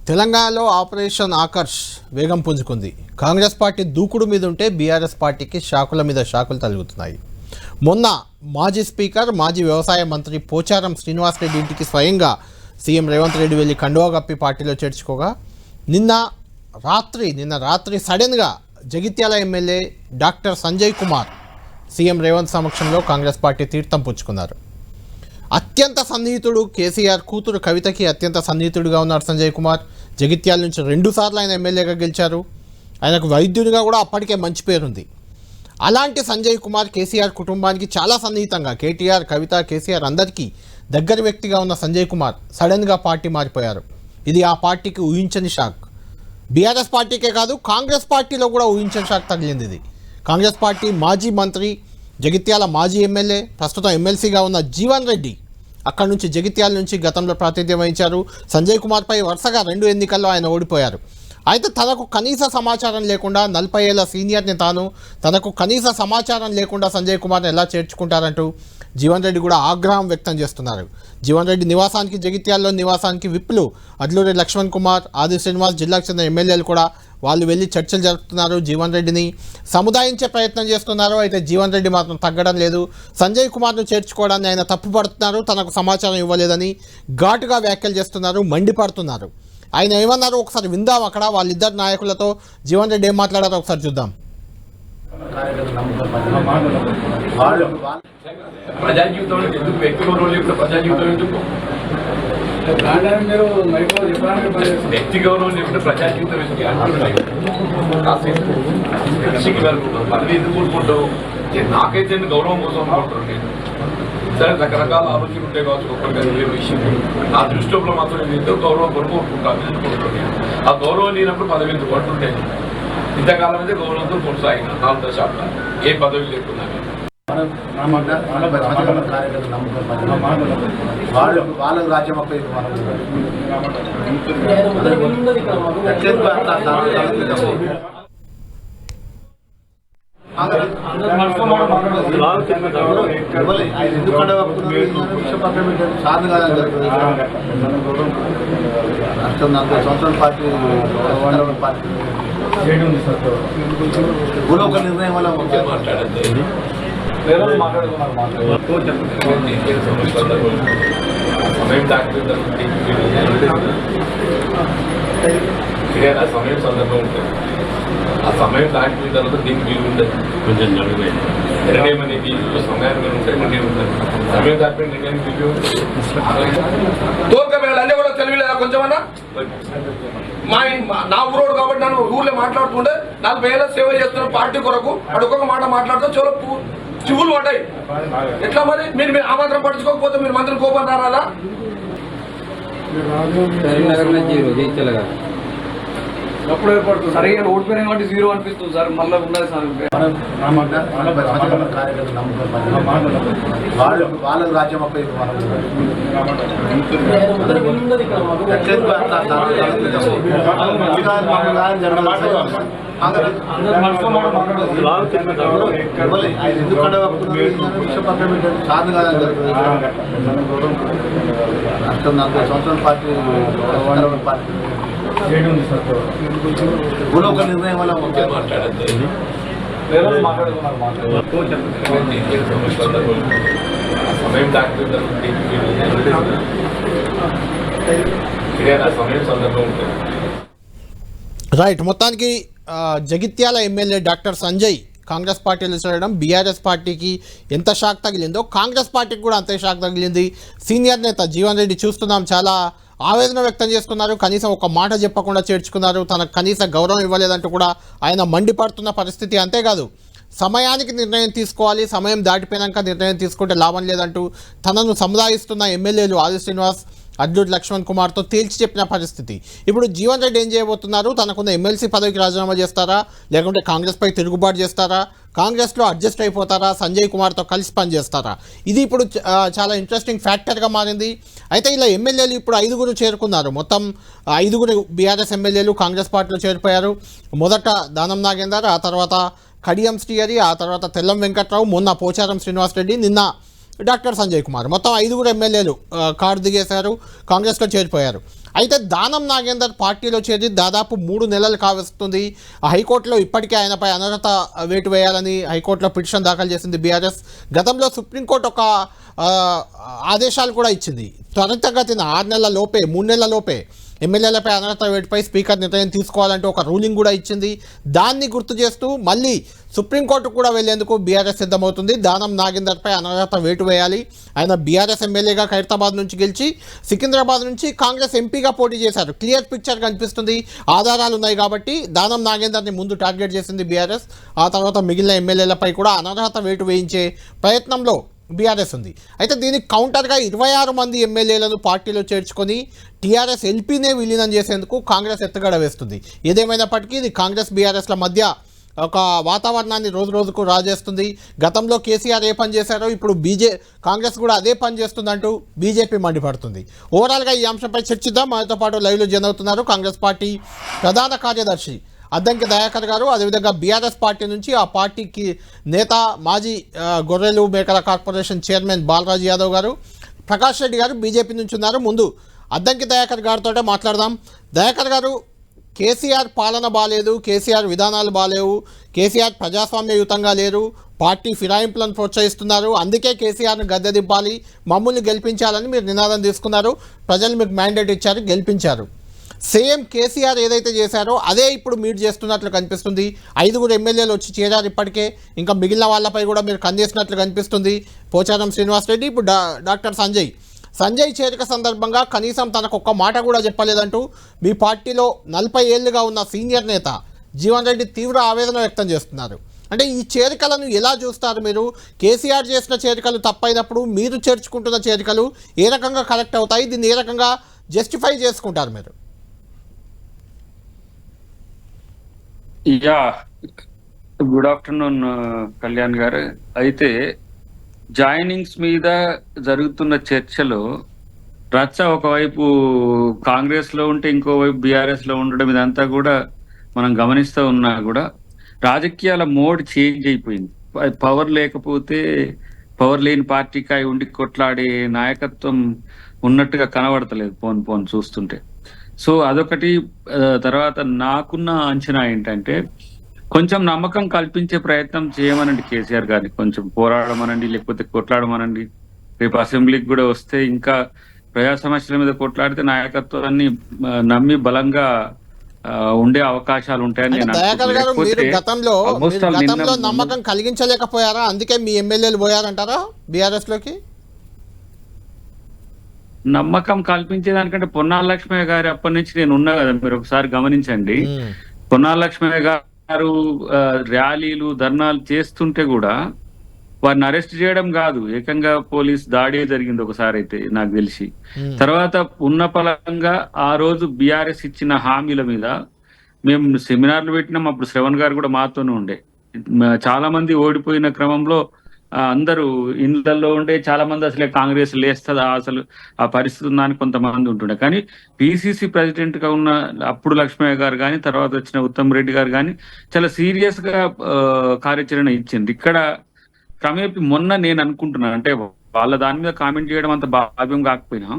తెలంగాణలో ఆపరేషన్ ఆకర్ష్ వేగం పుంజుకుంది. కాంగ్రెస్ పార్టీ దూకుడు మీద ఉంటే బీఆర్ఎస్ పార్టీకి షాకుల మీద షాకులు తగులుతున్నాయి. మొన్న మాజీ స్పీకర్, మాజీ వ్యవసాయ మంత్రి పోచారం శ్రీనివాసరెడ్డి ఇంటికి స్వయంగా సీఎం రేవంత్ రెడ్డి వెళ్ళి కండువా కప్పి పార్టీలో చేర్చుకోగా నిన్న రాత్రి సడన్గా Jagtial MLA doctor Sanjay Kumar CM Revanth సమక్షంలో కాంగ్రెస్ పార్టీ తీర్థం పుచ్చుకున్నారు. అత్యంత సన్నిహితుడు కేసీఆర్ కూతురు కవితకి అత్యంత సన్నిహితుడిగా ఉన్నారు సంజయ్ కుమార్. జగిత్యాల నుంచి 2 సార్లు ఆయన ఎమ్మెల్యేగా గెలిచారు. ఆయనకు వైద్యునిగా కూడా అప్పటికే మంచి పేరుంది. అలాంటి సంజయ్ కుమార్ కేసీఆర్ కుటుంబానికి చాలా సన్నిహితంగా, కేటీఆర్, కవిత, కేసీఆర్ అందరికీ దగ్గర వ్యక్తిగా ఉన్న సంజయ్ కుమార్ సడన్గా పార్టీ మారిపోయారు. ఇది ఆ పార్టీకి ఊహించని షాక్. బీఆర్ఎస్ పార్టీకే కాదు, కాంగ్రెస్ పార్టీలో కూడా ఊహించని షాక్ తగిలింది. ఇది కాంగ్రెస్ పార్టీ మాజీ మంత్రి, జగిత్యాల మాజీ ఎమ్మెల్యే, ప్రస్తుతం ఎమ్మెల్సీగా ఉన్న జీవన్ రెడ్డి అక్కడి నుంచి జగిత్యాల నుంచి గతంలో ప్రాతినిధ్యం వహించారు. సంజయ్ కుమార్పై వరుసగా 2 ఎన్నికల్లో ఆయన ఓడిపోయారు. అయితే తనకు కనీస సమాచారం లేకుండా 40 ఏళ్ల సీనియర్ని తనకు కనీస సమాచారం లేకుండా సంజయ్ కుమార్ని ఎలా చేర్చుకుంటారంటూ జీవన్ రెడ్డి కూడా ఆగ్రహం వ్యక్తం చేస్తున్నారు. జీవన్ రెడ్డి నివాసానికి, జగిత్యాలలో నివాసానికి విప్లు అడ్లూరి లక్ష్మణ్ కుమార్, ఆది శ్రీనివాస్, జిల్లాకు చెందిన ఎమ్మెల్యేలు కూడా వాళ్ళు వెళ్ళి చర్చలు జరుపుతున్నారు. జీవన్ రెడ్డిని సముదాయించే ప్రయత్నం చేస్తున్నారు. అయితే జీవన్ రెడ్డి మాత్రం తగ్గడం లేదు. సంజయ్ కుమార్ను చేర్చుకోవడాన్ని ఆయన తప్పుపడుతున్నారు. తనకు సమాచారం ఇవ్వలేదని ఘాటుగా వ్యాఖ్యలు చేస్తున్నారు, మండిపడుతున్నారు. ఆయన ఏమన్నారు ఒకసారి విందాం. అక్కడ వాళ్ళిద్దరు నాయకులతో జీవన్ రెడ్డి ఏం మాట్లాడారో ఒకసారి చూద్దాం. ప్రజా జీవితంలో ఎందుకు వ్యక్తిగత లేకుండా ప్రజా జీవితం ఎందుకు వ్యక్తి గౌరవం లేకుండా ప్రజా జీవితం ఎందుకు పదవి ఎందుకు కోరుకుంటావు? నాకైతే గౌరవం కోసం అనుకుంటారు. నేను సరే రకరకాల ఆలోచనలు ఉంటాయి కావచ్చు, ఒక్కరికి విషయం నా దృష్టిలో మాత్రం నేను ఎంతో గౌరవం కోరుకుంటాను. ఆ గౌరవం లేనప్పుడు పదవి ఎందుకు అంటుంటే ఇంతకాలం అయితే గౌరవంతో కొనసాగిన 4 దశాబ్దాలు ఏ పదవి లేకుండా వాళ్ళకు రాజ్యం అప్ప సాధన అర్థం 40 సంవత్సరాల పార్టీ ఒక నిర్ణయం వల్ల మాట్లాడద్దు. సమయం దాటిన సమయం సందర్భం ఉంటుంది. ఆ సమయం దాటిన తర్వాత దీనికి వీలు ఉంటుంది. కొంచెం నిర్ణయం అనేది సమయాన్ని ఉంటాయి, నిర్ణయం ఉంటుంది. సమయం దాటిన నిర్ణయం వీలు తోలుకపోయాలి అన్నీ కూడా తెలియలేదా కొంచెమన్నా? నా ఊరోడు కాబట్టి నన్ను ఊర్లో మాట్లాడుతుంటే 40 ఏళ్ళ సేవ చేస్తున్న పార్టీ కొరకు అటు ఒక్కొక్క మాట మాట్లాడుతూ చెవులు పడ్డాయి. ఎట్లా మరి మీరు ఆ మాత్రం పట్టించుకోకపోతే మీరు మంత్రి కోపం రారాదా? అప్పుడు ఏర్పడుతుంది. సరే ఓడిపోయినా కాబట్టి 0 అనిపిస్తుంది సార్. మళ్ళీ ఉన్నది సార్ వాళ్ళకు రాజ్యం అప్ప సాధన అర్థం 40 సంవత్సరాల పార్టీ ఒక నిర్ణయం వల్ల మాట్లాడద్దు. సమయం దాటిన సమయం సందర్భం ఉంటుంది. రైట్. మొత్తానికి జగిత్యాల ఎమ్మెల్యే డాక్టర్ సంజయ్ కాంగ్రెస్ పార్టీలో చేరడం బీఆర్ఎస్ పార్టీకి ఎంత షాక్ తగిలిందో కాంగ్రెస్ పార్టీకి కూడా అంతే షాక్ తగిలింది. సీనియర్ నేత జీవన్ రెడ్డి చూస్తున్నాం చాలా ఆవేదన వ్యక్తం చేస్తున్నారు. కనీసం ఒక మాట చెప్పకుండా చేర్చుకున్నారు. తనకు కనీస గౌరవం ఇవ్వలేదంటూ కూడా ఆయన మండిపడుతున్న పరిస్థితి. అంతేకాదు సమయానికి నిర్ణయం తీసుకోవాలి, సమయం దాటిపోయాక నిర్ణయం తీసుకుంటే లాభం లేదంటూ తనను సముదాయిస్తున్న ఎమ్మెల్యేలు ఆది శ్రీనివాస్, అడ్లూరి లక్ష్మణ్ కుమార్తో తేల్చి చెప్పిన పరిస్థితి. ఇప్పుడు జీవన్ రెడ్డి ఏం చేయబోతున్నారు? తనకున్న ఎమ్మెల్సీ పదవికి రాజీనామా చేస్తారా, లేకుంటే కాంగ్రెస్పై తిరుగుబాటు చేస్తారా, కాంగ్రెస్లో అడ్జస్ట్ అయిపోతారా, సంజయ్ కుమార్తో కలిసి పనిచేస్తారా? ఇది ఇప్పుడు చాలా ఇంట్రెస్టింగ్ ఫ్యాక్టర్గా మారింది. అయితే ఇలా ఎమ్మెల్యేలు ఇప్పుడు 5 చేరుకున్నారు. మొత్తం 5 బీఆర్ఎస్ ఎమ్మెల్యేలు కాంగ్రెస్ పార్టీలో చేరిపోయారు. మొదట దానం నాగేందర్, ఆ తర్వాత కడియం శ్రీహరి, ఆ తర్వాత తెల్లం వెంకట్రావు, మొన్న పోచారం శ్రీనివాసరెడ్డి, నిన్న డాక్టర్ సంజయ్ కుమార్, మొత్తం 5 ఎమ్మెల్యేలు కారు దిగేశారు, కాంగ్రెస్లో చేరిపోయారు. అయితే దానం నాగేందర్ పార్టీలో చేరి దాదాపు 3 నెలలు కావస్తుంది. హైకోర్టులో ఇప్పటికే ఆయనపై అనర్హత వేటు వేయాలని హైకోర్టులో పిటిషన్ దాఖలు చేసింది బీఆర్ఎస్. గతంలో సుప్రీంకోర్టు ఒక ఆదేశాలు కూడా ఇచ్చింది. త్వరితగతిన 6 నెలల లోపే 3 నెలల లోపే ఎమ్మెల్యేలపై అనర్హత వేటుపై స్పీకర్ నిర్ణయం తీసుకోవాలంటూ ఒక రూలింగ్ కూడా ఇచ్చింది. దాన్ని గుర్తు చేస్తూ మళ్ళీ సుప్రీంకోర్టు కూడా వెళ్లేందుకు బీఆర్ఎస్ సిద్ధమవుతుంది. దానం నాగేందర్పై అనర్హత వేటు వేయాలి. ఆయన బీఆర్ఎస్ ఎమ్మెల్యేగా ఖైరతాబాద్ నుంచి గెలిచి సికింద్రాబాద్ నుంచి కాంగ్రెస్ ఎంపీగా పోటీ చేశారు. క్లియర్ పిక్చర్ కనిపిస్తుంది, ఆధారాలు ఉన్నాయి కాబట్టి దానం నాగేందర్ని ముందు టార్గెట్ చేసింది బీఆర్ఎస్. ఆ తర్వాత మిగిలిన ఎమ్మెల్యేలపై కూడా అనర్హత వేటు వేయించే ప్రయత్నంలో బీఆర్ఎస్ ఉంది. అయితే దీనికి కౌంటర్గా 26 మంది ఎమ్మెల్యేలను పార్టీలో చేర్చుకొని టీఆర్ఎస్ ఎల్పీనే విలీనం చేసేందుకు కాంగ్రెస్ ఎత్తుగడ వేస్తుంది. ఏదేమైనప్పటికీ ఇది కాంగ్రెస్ బీఆర్ఎస్ల మధ్య ఒక వాతావరణాన్ని రోజు రోజుకు రాజేస్తుంది. గతంలో కేసీఆర్ ఏ పని చేశారో ఇప్పుడు కాంగ్రెస్ కూడా అదే పని చేస్తుందంటూ బీజేపీ మండిపడుతుంది. ఓవరాల్గా ఈ అంశంపై చర్చిద్దాం. మనతో పాటు లైవ్లో జాయిన్ అవుతున్నారు కాంగ్రెస్ పార్టీ ప్రధాన కార్యదర్శి అద్దంకి దయాకర్ గారు, అదేవిధంగా బీఆర్ఎస్ పార్టీ నుంచి ఆ పార్టీకి నేత మాజీ గొర్రెలు మేకల కార్పొరేషన్ చైర్మన్ బాలరాజు యాదవ్ గారు, ప్రకాష్ రెడ్డి గారు బీజేపీ నుంచి ఉన్నారు. ముందు అద్దంకి దయాకర్ గారితో మాట్లాడదాం. దయాకర్ గారు, కేసీఆర్ పాలన బాలేదు, కేసీఆర్ విధానాలు బాలేవు, కేసీఆర్ ప్రజాస్వామ్యయుతంగా లేరు, పార్టీ ఫిరాయింపులను ప్రోత్సహిస్తున్నారు, అందుకే కేసీఆర్ను గద్దె దింపాలి, మమ్మల్ని గెలిపించాలని మీరు నినాదం తీసుకున్నారు. ప్రజలు మీకు మ్యాండేట్ ఇచ్చారు, గెలిపించారు. సేమ్ కేసీఆర్ ఏదైతే చేశారో అదే ఇప్పుడు మీరు చేస్తున్నట్లు కనిపిస్తుంది. 5 ఎమ్మెల్యేలు వచ్చి చేరారు ఇప్పటికే. ఇంకా మిగిలిన వాళ్ళపై కూడా మీరు కందేసినట్లు కనిపిస్తుంది. పోచారం శ్రీనివాసరెడ్డి, ఇప్పుడు డాక్టర్ సంజయ్ చేరిక సందర్భంగా కనీసం తనకు ఒక్క మాట కూడా చెప్పలేదంటూ మీ పార్టీలో 40 ఏళ్లుగా ఉన్న సీనియర్ నేత జీవన్ రెడ్డి తీవ్ర ఆవేదన వ్యక్తం చేస్తున్నారు. అంటే ఈ చేరికలను ఎలా చూస్తారు మీరు? కేసీఆర్ చేసిన చేరికలు తప్పైనప్పుడు మీరు చేర్చుకుంటున్న చేరికలు ఏ రకంగా కరెక్ట్ అవుతాయి? దీన్ని ఏ రకంగా జస్టిఫై చేసుకుంటారు మీరు? యా, గుడ్ ఆఫ్టర్నూన్ కళ్యాణ్ గారు. అయితే జాయినింగ్స్ మీద జరుగుతున్న చర్చలో రచ్చ ఒకవైపు కాంగ్రెస్ లో ఉంటే ఇంకోవైపు బీఆర్ఎస్ లో ఉండడం, ఇదంతా కూడా మనం గమనిస్తూ ఉన్నా కూడా రాజకీయాల మోడ్ చేంజ్ అయిపోయింది. పవర్ లేకపోతే పవర్ లేని పార్టీకాయ ఉండి కొట్లాడే నాయకత్వం ఉన్నట్టుగా కనబడతలేదు పోన్ చూస్తుంటే. సో అదొకటి. తర్వాత నాకున్న అంచనా ఏంటంటే కొంచెం నమ్మకం కల్పించే ప్రయత్నం చేయమనండి కేసీఆర్ గారిని, కొంచెం పోరాడమనండి, లేకపోతే కొట్లాడమనండి. రేపు అసెంబ్లీకి కూడా వస్తే ఇంకా ప్రజా సమస్యల మీద కొట్లాడితే నాయకత్వాన్ని నమ్మి బలంగా ఉండే అవకాశాలు ఉంటాయని నేను గతంలో నమ్మకం కలిగించలేకపోయారా? అందుకే మీ ఎమ్మెల్యేలు పోయారంటారా బీఆర్ఎస్ లోకి? నమ్మకం కల్పించేదానికంటే పొన్నాల లక్ష్మయ్య గారు అప్పటి నుంచి నేను ఉన్నా కదా, మీరు ఒకసారి గమనించండి. పొన్నాల లక్ష్మయ్య గారు ర్యాలీలు ధర్నాలు చేస్తుంటే కూడా వారిని అరెస్ట్ చేయడం కాదు, ఏకంగా పోలీస్ దాడి జరిగింది ఒకసారి అయితే నాకు తెలిసి. తర్వాత ఉన్న పలంగా ఆ రోజు బీఆర్ఎస్ ఇచ్చిన హామీల మీద మేము సెమినార్లు పెట్టినాం. అప్పుడు శ్రవణ్ గారు కూడా మాతోనే ఉండే. చాలా మంది ఓడిపోయిన క్రమంలో అందరూ ఇళ్లలో ఉండే, చాలా మంది అసలే కాంగ్రెస్ లేస్తుందా అసలు ఆ పరిస్థితి ఉందా అని కొంతమంది ఉంటుండే. కానీ పిసిసి ప్రెసిడెంట్ గా ఉన్న అప్పుడు లక్ష్మయ్య గారు కానీ తర్వాత వచ్చిన ఉత్తమ్ రెడ్డి గారు కానీ చాలా సీరియస్ గా కార్యాచరణ ఇచ్చింది. ఇక్కడ క్రమేపీ మొన్న నేను అనుకుంటున్నాను, అంటే వాళ్ళ దాని మీద కామెంట్ చేయడం అంత భావ్యం కాకపోయినా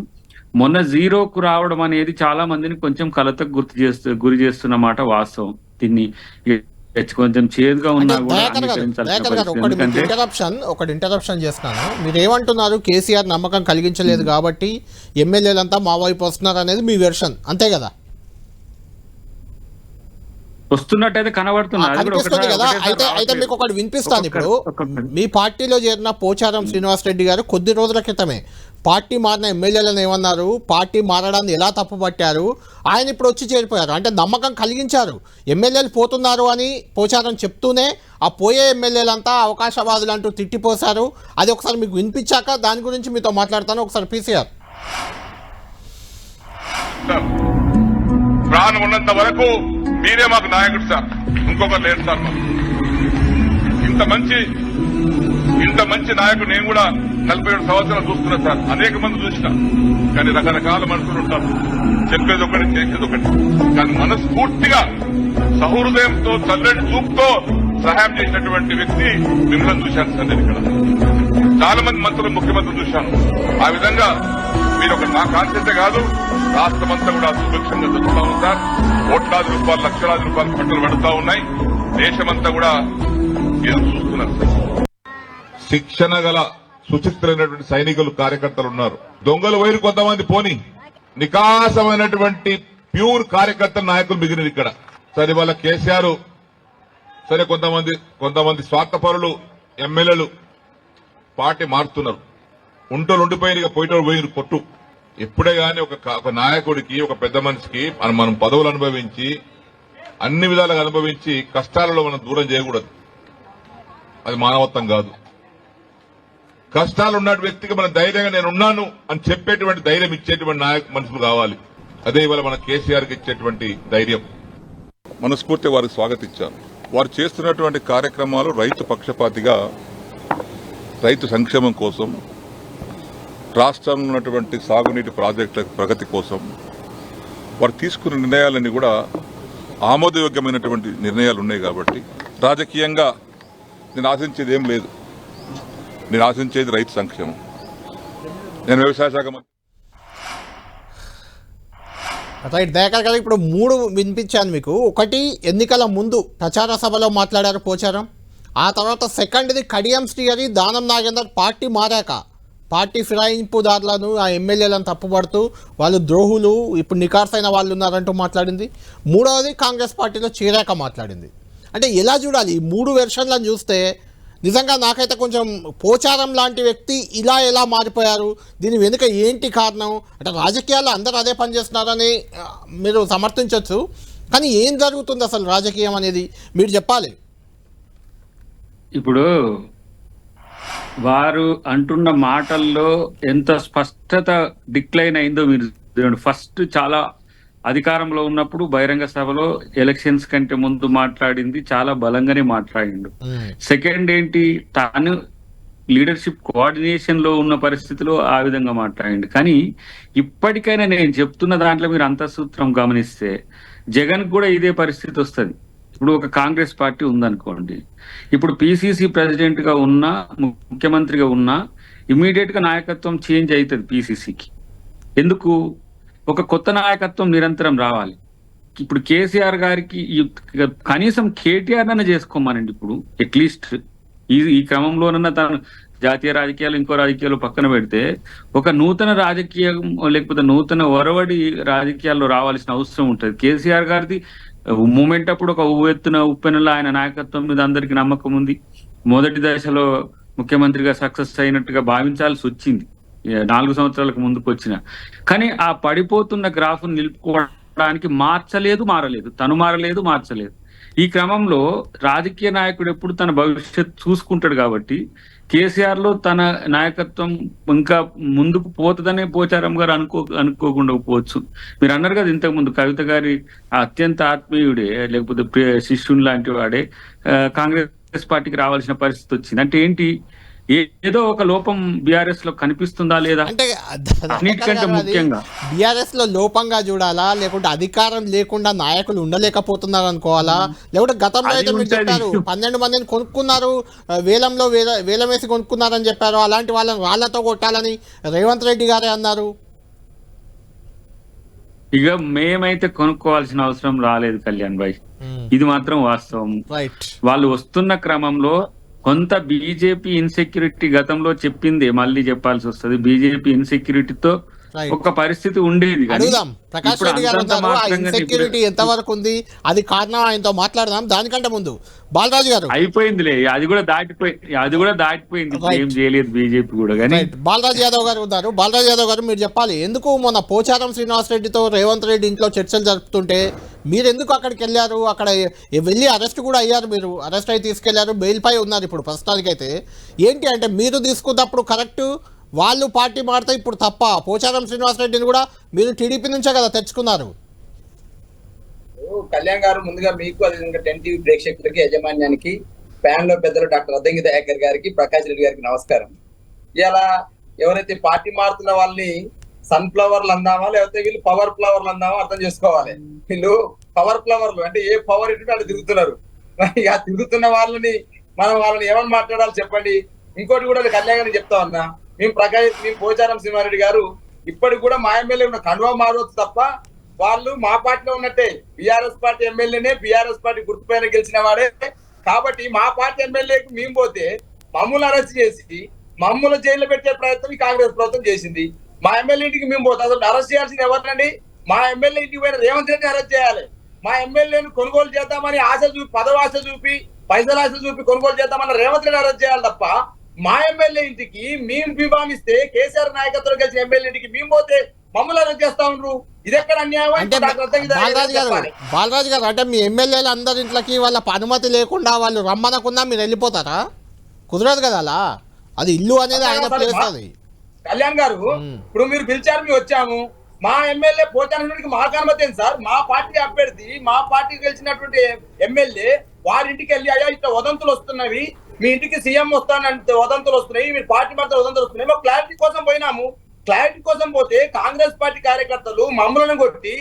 మొన్న 0కు రావడం అనేది చాలా మందిని కొంచెం కలతకు గురి చేస్తున్న మాట వాస్తవం. దీన్ని కొంచెం చేదుగా ఉన్నా కూడా ఒకటి ఇంటరప్షన్ చేస్తాను. మీరు ఏమంటున్నారు? కేసీఆర్ నమ్మకం కలిగించలేదు కాబట్టి ఎమ్మెల్యేలంతా మా వైపు వస్తున్నారు అనేది మీ వెర్షన్, అంతే కదా? వస్తున్నట్టయితే కనిపిస్తుంది కదా. అయితే మీకు ఒకటి వినిపిస్తాను. ఇప్పుడు మీ పార్టీలో చేరిన పోచారం శ్రీనివాసరెడ్డి గారు కొద్ది రోజుల క్రితమే పార్టీ మారిన ఎమ్మెల్యేలను ఏమన్నారు, పార్టీ మారడాన్ని ఎలా తప్పుపట్టారు, ఆయన ఇప్పుడు వచ్చి చేరిపోయారు. అంటే నమ్మకం కలిగించారు, ఎమ్మెల్యేలు పోతున్నారు అని పోచారం చెప్తూనే ఆ పోయే ఎమ్మెల్యేలంతా అవకాశవాదులు అంటూ తిట్టిపోశారు. అది ఒకసారి మీకు వినిపించాక దాని గురించి మీతో మాట్లాడతాను. ఒకసారి పీసీఆర్. ప్రాణం ఉన్నంత వరకు మీరే మాకు నాయకుడు సార్, ఇంకొకరు లేరు సార్. ఇంత మంచి నాయకుడు నేను కూడా 47 సంవత్సరాలు చూస్తున్నా సార్. అనేక మంది చూసిన, కానీ రకరకాల మనుషులు ఉంటారు. చెప్పేది ఒకటి, చేసేది ఒకటి. కానీ మనస్ఫూర్తిగా సహృదయంతో చల్లటి చూపుతో సహాయం చేసినటువంటి వ్యక్తి మిమ్మల్ని చూశాను సార్. నేను ఇక్కడ చాలా మంది మంత్రులు, ముఖ్యమంత్రులు చూశాను. ఆ విధంగా మీరు ఒక నా కాన్సెప్టే కాదు, రాష్ట్రమంతా కూడా సుభిక్షంగా జరుగుతా ఉంది సార్. కోట్లాది రూపాయలు, లక్షలాది రూపాయలు పంటలు పెడతా ఉన్నాయి. దేశమంతా కూడా మీరు చూస్తున్నారు సార్. శిక్షణ గల సుచిత్రైనటువంటి సైనికులు, కార్యకర్తలు ఉన్నారు. దొంగలు వైరు కొంతమంది పోని, నికాసమైనటువంటి ప్యూర్ కార్యకర్త నాయకులు మిగిలిన ఇక్కడ. సరే వాళ్ళ కేసీఆర్, సరే కొంతమంది స్వార్థపరులు ఎమ్మెల్యేలు పార్టీ మారుతున్నారు. ఉంటోళ్ళు ఉండిపోయిన పోయిటోళ్ళు పోయిన కొట్టు. ఎప్పుడే గానీ ఒక నాయకుడికి, ఒక పెద్ద మనిషికి మనం పదవులు అనుభవించి, అన్ని విధాలుగా అనుభవించి కష్టాలలో మనం దూరం చేయకూడదు. అది మానవత్వం కాదు. కష్టాలు ఉన్న వ్యక్తికి మన ధైర్యంగా నేను ఉన్నాను అని చెప్పేటువంటి ధైర్యం ఇచ్చేటువంటి మనుషులు కావాలి. అదే ఇవాళ మన కేసీఆర్కి ఇచ్చేటువంటి ధైర్యం. మనస్ఫూర్తిగా వారికి స్వాగతించాను. వారు చేస్తున్నటువంటి కార్యక్రమాలు రైతు పక్షపాతిగా, రైతు సంక్షేమం కోసం, రాష్ట్రంలో ఉన్నటువంటి సాగునీటి ప్రాజెక్టుల ప్రగతి కోసం వారు తీసుకున్న నిర్ణయాలన్నీ కూడా ఆమోదయోగ్యమైనటువంటి నిర్ణయాలు ఉన్నాయి. కాబట్టి రాజకీయంగా నేను ఆశించేది ఏం లేదు. నేను ఆశించేది రైతు సంక్షేమం. నేను వ్యవసాయ శాఖ మంత్రి. రైట్ దయాకర్ గారు, ఇప్పుడు 3 వినిపించాను మీకు. ఒకటి, ఎన్నికల ముందు ప్రచార సభలో మాట్లాడారు పోచారం. ఆ తర్వాత సెకండ్ది కడియం శ్రీహరి, దానం నాగేందర్ పార్టీ మారాక పార్టీ ఫిరాయింపుదారులను, ఆ ఎమ్మెల్యేలను తప్పుపడుతూ వాళ్ళు ద్రోహులు, ఇప్పుడు నికార్సైన వాళ్ళు ఉన్నారంటూ మాట్లాడింది. మూడవది కాంగ్రెస్ పార్టీలో చేరాక మాట్లాడింది. అంటే ఎలా చూడాలి ఈ 3 వెర్షన్లను చూస్తే? నిజంగా నాకైతే కొంచెం పోచారం లాంటి వ్యక్తి ఇలా ఎలా మారిపోయారు, దీని వెనుక ఏంటి కారణం? అంటే రాజకీయాల్లో అందరూ అదే పనిచేస్తున్నారని మీరు సమర్థించవచ్చు, కానీ ఏం జరుగుతుంది అసలు రాజకీయం అనేది మీరు చెప్పాలి. ఇప్పుడు వారు అంటున్న మాటల్లో ఎంత స్పష్టత డిక్లైన్ అయిందో మీరు చూడండి. ఫస్ట్ చాలా అధికారంలో ఉన్నప్పుడు బహిరంగ సభలో ఎలక్షన్స్ కంటే ముందు మాట్లాడింది చాలా బలంగానే మాట్లాడిండు. సెకండ్ ఏంటి, తాను లీడర్షిప్ కోఆర్డినేషన్ లో ఉన్న పరిస్థితిలో ఆ విధంగా మాట్లాడిండు. కానీ ఇప్పటికైనా నేను చెప్తున్న దాంట్లో మీరు అంతఃసూత్రం గమనిస్తే జగన్ కూడా ఇదే పరిస్థితి వస్తుంది. ఇప్పుడు ఒక కాంగ్రెస్ పార్టీ ఉందనుకోండి, ఇప్పుడు పిసిసి ప్రెసిడెంట్ గా ఉన్నా, ముఖ్యమంత్రిగా ఉన్నా ఇమ్మీడియట్ గా నాయకత్వం చేంజ్ అవుతుంది పిసిసికి. ఎందుకు? ఒక కొత్త నాయకత్వం నిరంతరం రావాలి. ఇప్పుడు కేసీఆర్ గారికి కనీసం కేటీఆర్ అన్న చేసుకోమనండి. ఇప్పుడు అట్లీస్ట్ ఈ క్రమంలోనన్నా తను జాతీయ రాజకీయాలు, ఇంకో రాజకీయాలు పక్కన పెడితే ఒక నూతన రాజకీయం లేకపోతే నూతన ఒరవడి రాజకీయాల్లో రావాల్సిన అవసరం ఉంటుంది. కేసీఆర్ గారిది మూమెంట్ అప్పుడు ఒక ఉప్పెనలో ఆయన నాయకత్వం మీద అందరికీ నమ్మకం ఉంది. మొదటి దశలో ముఖ్యమంత్రిగా సక్సెస్ అయినట్టుగా భావించాల్సి వచ్చింది 4 సంవత్సరాలకు ముందుకు వచ్చిన. కానీ ఆ పడిపోతున్న గ్రాఫ్ నిలుపుకోవడానికి మారలేదు, తను మార్చలేదు. ఈ క్రమంలో రాజకీయ నాయకుడు ఎప్పుడు తన భవిష్యత్ చూసుకుంటాడు. కాబట్టి కేసీఆర్ లో తన నాయకత్వం ఇంకా ముందుకు పోతుందనే పోచారం గారు అనుకోకుండా పోవచ్చు. మీరు అన్నారు కదా ఇంతకు ముందు, కవిత గారి అత్యంత ఆత్మీయుడే లేకపోతే శిష్యుని లాంటి వాడే కాంగ్రెస్ పార్టీకి రావాల్సిన పరిస్థితి వచ్చింది. అంటే ఏంటి, ఏదో ఒక లోపం బీఆర్ఎస్ లో కనిపిస్తుందా లేదా? అంటే అన్నిటికంటే ముఖ్యంగా బీఆర్ఎస్ లో లోపంగా చూడాలా, లేకుంటే అధికారం లేకుండా నాయకులు ఉండలేకపోతున్నారు అనుకోవాలా? లేకుంటే గతంలో అయితే మీరు చెప్పారు 12 మందిని కొనుక్కున్నారు, వేలం వేసి కొనుక్కున్నారని చెప్పారు. అలాంటి వాళ్ళని రాళ్లతో కొట్టాలని రేవంత్ రెడ్డి గారే అన్నారు. ఇక మేమైతే కొనుక్కోవాల్సిన అవసరం రాలేదు కళ్యాణ్ భాయ్, ఇది మాత్రం వాస్తవం. వాళ్ళు వస్తున్న క్రమంలో కొంత బీజేపీ ఇన్సెక్యూరిటీ గతంలో చెప్పింది, మళ్ళీ చెప్పాల్సి వస్తుంది. బీజేపీ ఇన్సెక్యూరిటీతో ఒక పరిస్థితి ఉండేది. ప్రకాష్ రెడ్డి గారు ఇన్సెక్యూరిటీ ఎంతవరకు ఉంది, అది కారణం ఆయనతో మాట్లాడదాం. దానికంటే ముందు బాలరాజు గారు, అయిపోయిందిలే, అది కూడా దాటిపోయింది. ఏం చేయలేదు బీజేపీ కూడా. కానీ బాలరాజు యాదవ్ గారు ఉన్నారు. బాలరాజు యాదవ్ గారు మీరు చెప్పాలి, ఎందుకు మొన్న పోచారం శ్రీనివాస్ రెడ్డితో రేవంత్ రెడ్డి ఇంట్లో చర్చలు జరుపుతుంటే మీరు ఎందుకు అక్కడికి వెళ్ళారు? అక్కడ వెళ్ళి అరెస్ట్ కూడా అయ్యారు, మీరు అరెస్ట్ అయి తీసుకెళ్లారు, బెయిల్ పై ఉన్నారు ఇప్పుడు ప్రస్తుతానికైతే. ఏంటి అంటే మీరు తీసుకున్నప్పుడు కరెక్ట్, వాళ్ళు పార్టీ మారితే ఇప్పుడు తప్ప? పోచారం శ్రీనివాస్ రెడ్డిని కూడా మీరు టీడీపీ నుంచే కదా తెచ్చుకున్నారు. కళ్యాణ్ గారు, ముందుగా మీకు అది ఇంకా 10 టీవీ ప్రేక్షకులకి, యాజమాన్యానికి, ప్యాన్ లో పెద్దలు డాక్టర్ అద్దంకి దయాకర్ గారికి, ప్రకాష్ రెడ్డి గారికి నమస్కారం. ఇలా ఎవరైతే పార్టీ మారుతున్న వాళ్ళని సన్ఫ్లవర్లు అందామా లేకపోతే వీళ్ళు పవర్ ఫ్లవర్లు అందామా అర్థం చేసుకోవాలి. వీళ్ళు పవర్ ఫ్లవర్లు అంటే ఏ పవర్ ఇటు వాళ్ళు తిరుగుతున్నారు. ఇక తిరుగుతున్న వాళ్ళని ఏమని మాట్లాడాలి చెప్పండి. ఇంకోటి కూడా కళ్యాణ్ గారిని చెప్తా ఉన్నా, మేము పోచారం శ్రీనివారెడ్డి గారు ఇప్పటికి కూడా మా ఎమ్మెల్యే ఉన్న కండువా మారవచ్చు తప్ప వాళ్ళు మా పార్టీలో ఉన్నట్టే. బీఆర్ఎస్ పార్టీ ఎమ్మెల్యేనే, బీఆర్ఎస్ పార్టీ గుర్తుపైన గెలిచిన వాడే. కాబట్టి మా పార్టీ ఎమ్మెల్యేకి మేము పోతే మమ్మల్ని అరెస్ట్ చేసి మమ్మల్ని జైల్లో పెట్టే ప్రయత్నం ఈ కాంగ్రెస్ ప్రభుత్వం చేసింది. మా ఎమ్మెల్యే ఇంటికి మేము పోతే అసలు అరెస్ట్ చేయాల్సింది ఎవరినండి? మా ఎమ్మెల్యే ఇంటికి పోయిన రేవంత్ రెడ్డిని అరెస్ట్ చేయాలి. మా ఎమ్మెల్యేను కొనుగోలు చేద్దామని ఆశ చూపి, పదవాశ చూపి, పైసల ఆశ చూపి కొనుగోలు చేద్దామన్న రేవంత్ రెడ్డి అరెస్ట్ చేయాలి తప్ప మా ఎమ్మెల్యే ఇంటికి మేము బీభామిస్తే కేసీఆర్ నాయకత్వంలో గెలిచిన ఎమ్మెల్యే ఇంటికి మేము పోతే మమ్మల్ని అరెస్ట్ చేస్తా ఉండ్రు. ఇది ఎక్కడ అన్యాయం? అంటే బాలరాజు గారు అంటే మీ ఎమ్మెల్యేలు అందరి ఇంట్లోకి వాళ్ళ అనుమతి లేకుండా వాళ్ళు రమ్మనకుండా మీరు వెళ్ళిపోతారా? కుదరదు కదా అలా. అది ఇల్లు అనేది ఆయన ప్లేస్. అది కళ్యాణ్ గారు, ఇప్పుడు మీరు పిలిచారు, మేము వచ్చాము. మా ఎమ్మెల్యే పోచానికి మాకు అనుమతి ఏంటి సార్? మా పార్టీ అభ్యర్థి, మా పార్టీకి గెలిచినటువంటి ఎమ్మెల్యే వారింటికి వెళ్ళి అయ్యా ఇట్లా వదంతులు వస్తున్నవి, మీ ఇంటికి సీఎం వస్తానంటే వదంతులు వస్తున్నాయి, మీ పార్టీ మధ్య వదంతులు వస్తున్నాయి, మాకు క్లారిటీ కోసం పోయినాము. క్లారిటీ కోసం పోతే కాంగ్రెస్ పార్టీ కార్యకర్తలు మమ్మల్ని కొట్టి,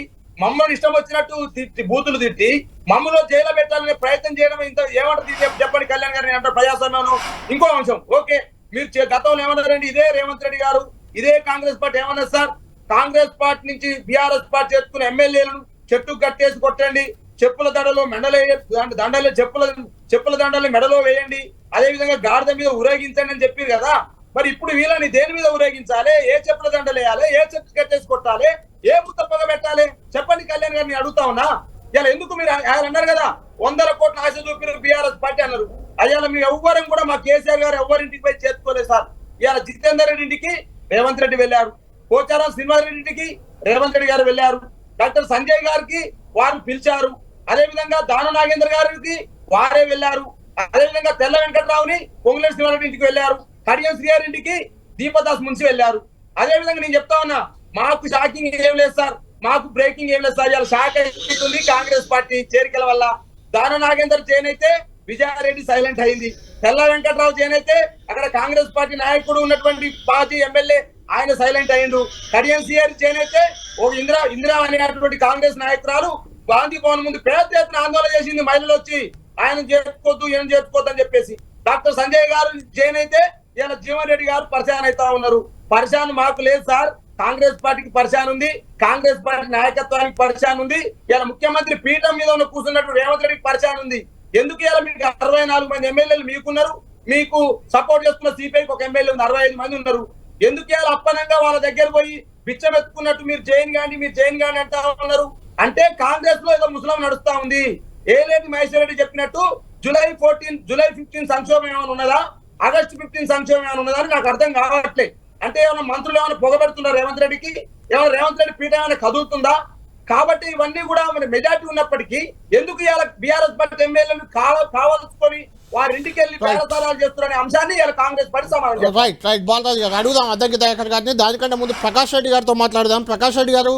మమ్మల్ని ఇష్టం వచ్చినట్టు తిట్టి, బూతులు తిట్టి మమ్మల్ని జైల్లో పెట్టాలనే ప్రయత్నం చేయడం ఇంత ఏమంటారు చెప్పండి కళ్యాణ్ గారు? నేను అంటే ప్రజాస్వామ్యం. ఇంకో అంశం, ఓకే, మీరు గతంలో ఏమన్నారండి? ఇదే రేవంత్ రెడ్డి గారు, ఇదే కాంగ్రెస్ పార్టీ ఏమన్నారు సార్? కాంగ్రెస్ పార్టీ నుంచి బీఆర్ఎస్ పార్టీ చేసుకున్న ఎమ్మెల్యేలను చెట్టు కట్టేసి కొట్టండి, చెప్పుల దండలో మెడలో దండలు చెప్పుల దండలు మెడలో వేయండి, అదే విధంగా గాడిద మీద ఊరేగించండి అని చెప్పారు కదా. మరి ఇప్పుడు వీళ్ళని దేని మీద ఊరేగించాలి? ఏ చెప్పుల దండలు వేయాలి? ఏ చెట్టు కట్టేసి కొట్టాలి? ఏ ముత్తప్పగా పెట్టాలి? చెప్పండి కళ్యాణ్ గారిని అడుగుతా ఉన్నా. ఇలా ఎందుకు మీరు ఆయన అన్నారు కదా 100 కోట్ల ఆశ చూపిన బీఆర్ఎస్ పార్టీ అన్నారు. అయ్యాల మీ ఎవ్వరం కూడా మా కేసీఆర్ గారు ఎవరింటికి పోయి చేసుకోలేదు సార్. ఇవాళ జితేందర్ రెడ్డి ఇంటికి రేవంత్ రెడ్డి వెళ్ళారు, పోచారం శ్రీనివాసరెడ్డి ఇంటికి రేవంత్ రెడ్డి గారు వెళ్ళారు, డాక్టర్ సంజయ్ గారికి వారు పిలిచారు, అదే విధంగా దాన నాగేంద్ర గారికి వారే వెళ్ళారు, అదే విధంగా తెల్ల వెంకట్రావుని పొంగులేటి శ్రీనివాసరెడ్డి ఇంటికి వెళ్ళారు, కడియం శ్రీ గారి ఇంటికి దీపదాస్ మున్సి వెళ్ళారు. అదే విధంగా నేను చెప్తా ఉన్నా, మాకు షాకింగ్ ఏం లేదు సార్, మాకు బ్రేకింగ్ ఏం లేదు సార్. ఇవాళ షాక్ అవుతుంది కాంగ్రెస్ పార్టీ చేరికల వల్ల. దాన నాగేందర్ జైన్ అయితే విజయారెడ్డి సైలెంట్ అయింది, తెల్ల వెంకట్రావు జైన్ అయితే అక్కడ కాంగ్రెస్ పార్టీ నాయకుడు ఉన్నటువంటి పార్టీ ఎమ్మెల్యే ఆయన సైలెంట్ అయ్యిండు. కడియం సిఆర్ జైన్ అయితే ఒక ఇందిరా అనేటువంటి కాంగ్రెస్ నాయకురాలు గాంధీ భవన్ ముందు పెద్ద ఎత్తున ఆందోళన చేసింది, మహిళలు వచ్చి ఆయన చేసుకోవద్దు, ఏం చేసుకోవద్దు అని చెప్పేసి. డాక్టర్ సంజయ్ గారు జైన్ అయితే ఇలా జీవన్ రెడ్డి గారు పరిచయం అవుతా ఉన్నారు. పరిచయం మాకు లేదు సార్, కాంగ్రెస్ పార్టీకి పరిచయం ఉంది, కాంగ్రెస్ పార్టీ నాయకత్వానికి పరిచయం ఉంది. ఇలా ముఖ్యమంత్రి పీఠం మీద ఉన్న కూర్చున్నట్టు రేవంత్ రెడ్డికి పరిచయం ఉంది. ఎందుకు ఇలా మీకు 64 మంది ఎమ్మెల్యేలు మీకున్నారు, మీకు సపోర్ట్ చేస్తున్న సిపిఐకి ఒక ఎమ్మెల్యే ఉంది, 65 మంది ఉన్నారు. ఎందుకు ఇలా అప్పనంగా వాళ్ళ దగ్గర పోయి బిచ్చమెత్తుకున్నట్టు మీరు జైన్ గాని అంటా ఉన్నారు? అంటే కాంగ్రెస్ లో ఏదో ముసలం నడుస్తా ఉంది. ఏలేటి మహేశ్వర్ రెడ్డి చెప్పినట్టు జూలై 15 సంక్షోభం ఏమైనా ఉన్నదా, ఆగస్టు 15 సంక్షోభం ఏమైనా ఉన్నదా అని నాకు అర్థం కావట్లేదు. అంటే ఏమైనా మంత్రులు ఏమైనా పొగబెడుతున్నారు రేవంత్ రెడ్డికి? ఏమైనా రేవంత్ రెడ్డి పీఠ ఏమైనా కదులుతుందా? కాబట్టి ఇవన్నీ కూడా మన మెజార్టీ ఉన్నప్పటికీ ఎందుకు ఇవాళ బీఆర్ఎస్ పార్టీ ఎమ్మెల్యేలు కావాల్సుకొని వారి ఇంటికి వెళ్ళి పేరసారాలు చేస్తున్నారనే అంశాన్ని ఇవాళ కాంగ్రెస్ పార్టీ సమాధానం. రైట్ బాలరాజు గారు అడుగుదాం అద్దంకి దయాకర్ గారిని. దానికంటే ముందు ప్రకాష్ రెడ్డి గారితో మాట్లాడదాం. ప్రకాష్ రెడ్డి గారు,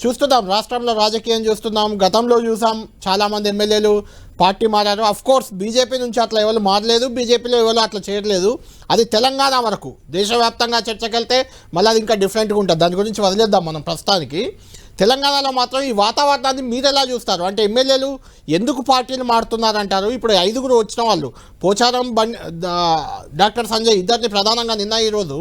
చూస్తున్నాం రాష్ట్రంలో రాజకీయం చూస్తున్నాం, గతంలో చూసాం చాలామంది ఎమ్మెల్యేలు పార్టీ మారారు. అఫ్ కోర్స్ బీజేపీ నుంచి అట్లా ఎవరు మారలేదు, బీజేపీలో ఎవరు అట్లా చేయట్లేదు. అది తెలంగాణ వరకు. దేశవ్యాప్తంగా చర్చకెళ్తే మళ్ళీ అది ఇంకా డిఫరెంట్గా ఉంటుంది, దాని గురించి వదిలేద్దాం మనం ప్రస్తుతానికి. తెలంగాణలో మాత్రం ఈ వాతావరణాన్ని మీరు ఎలా చూస్తారు? అంటే ఎమ్మెల్యేలు ఎందుకు పార్టీలు మారుతున్నారంటారు? ఇప్పుడు 5 వచ్చిన వాళ్ళు పోచారం డాక్టర్ సంజయ్ ఇద్దరిని ప్రధానంగా నిన్న ఈరోజు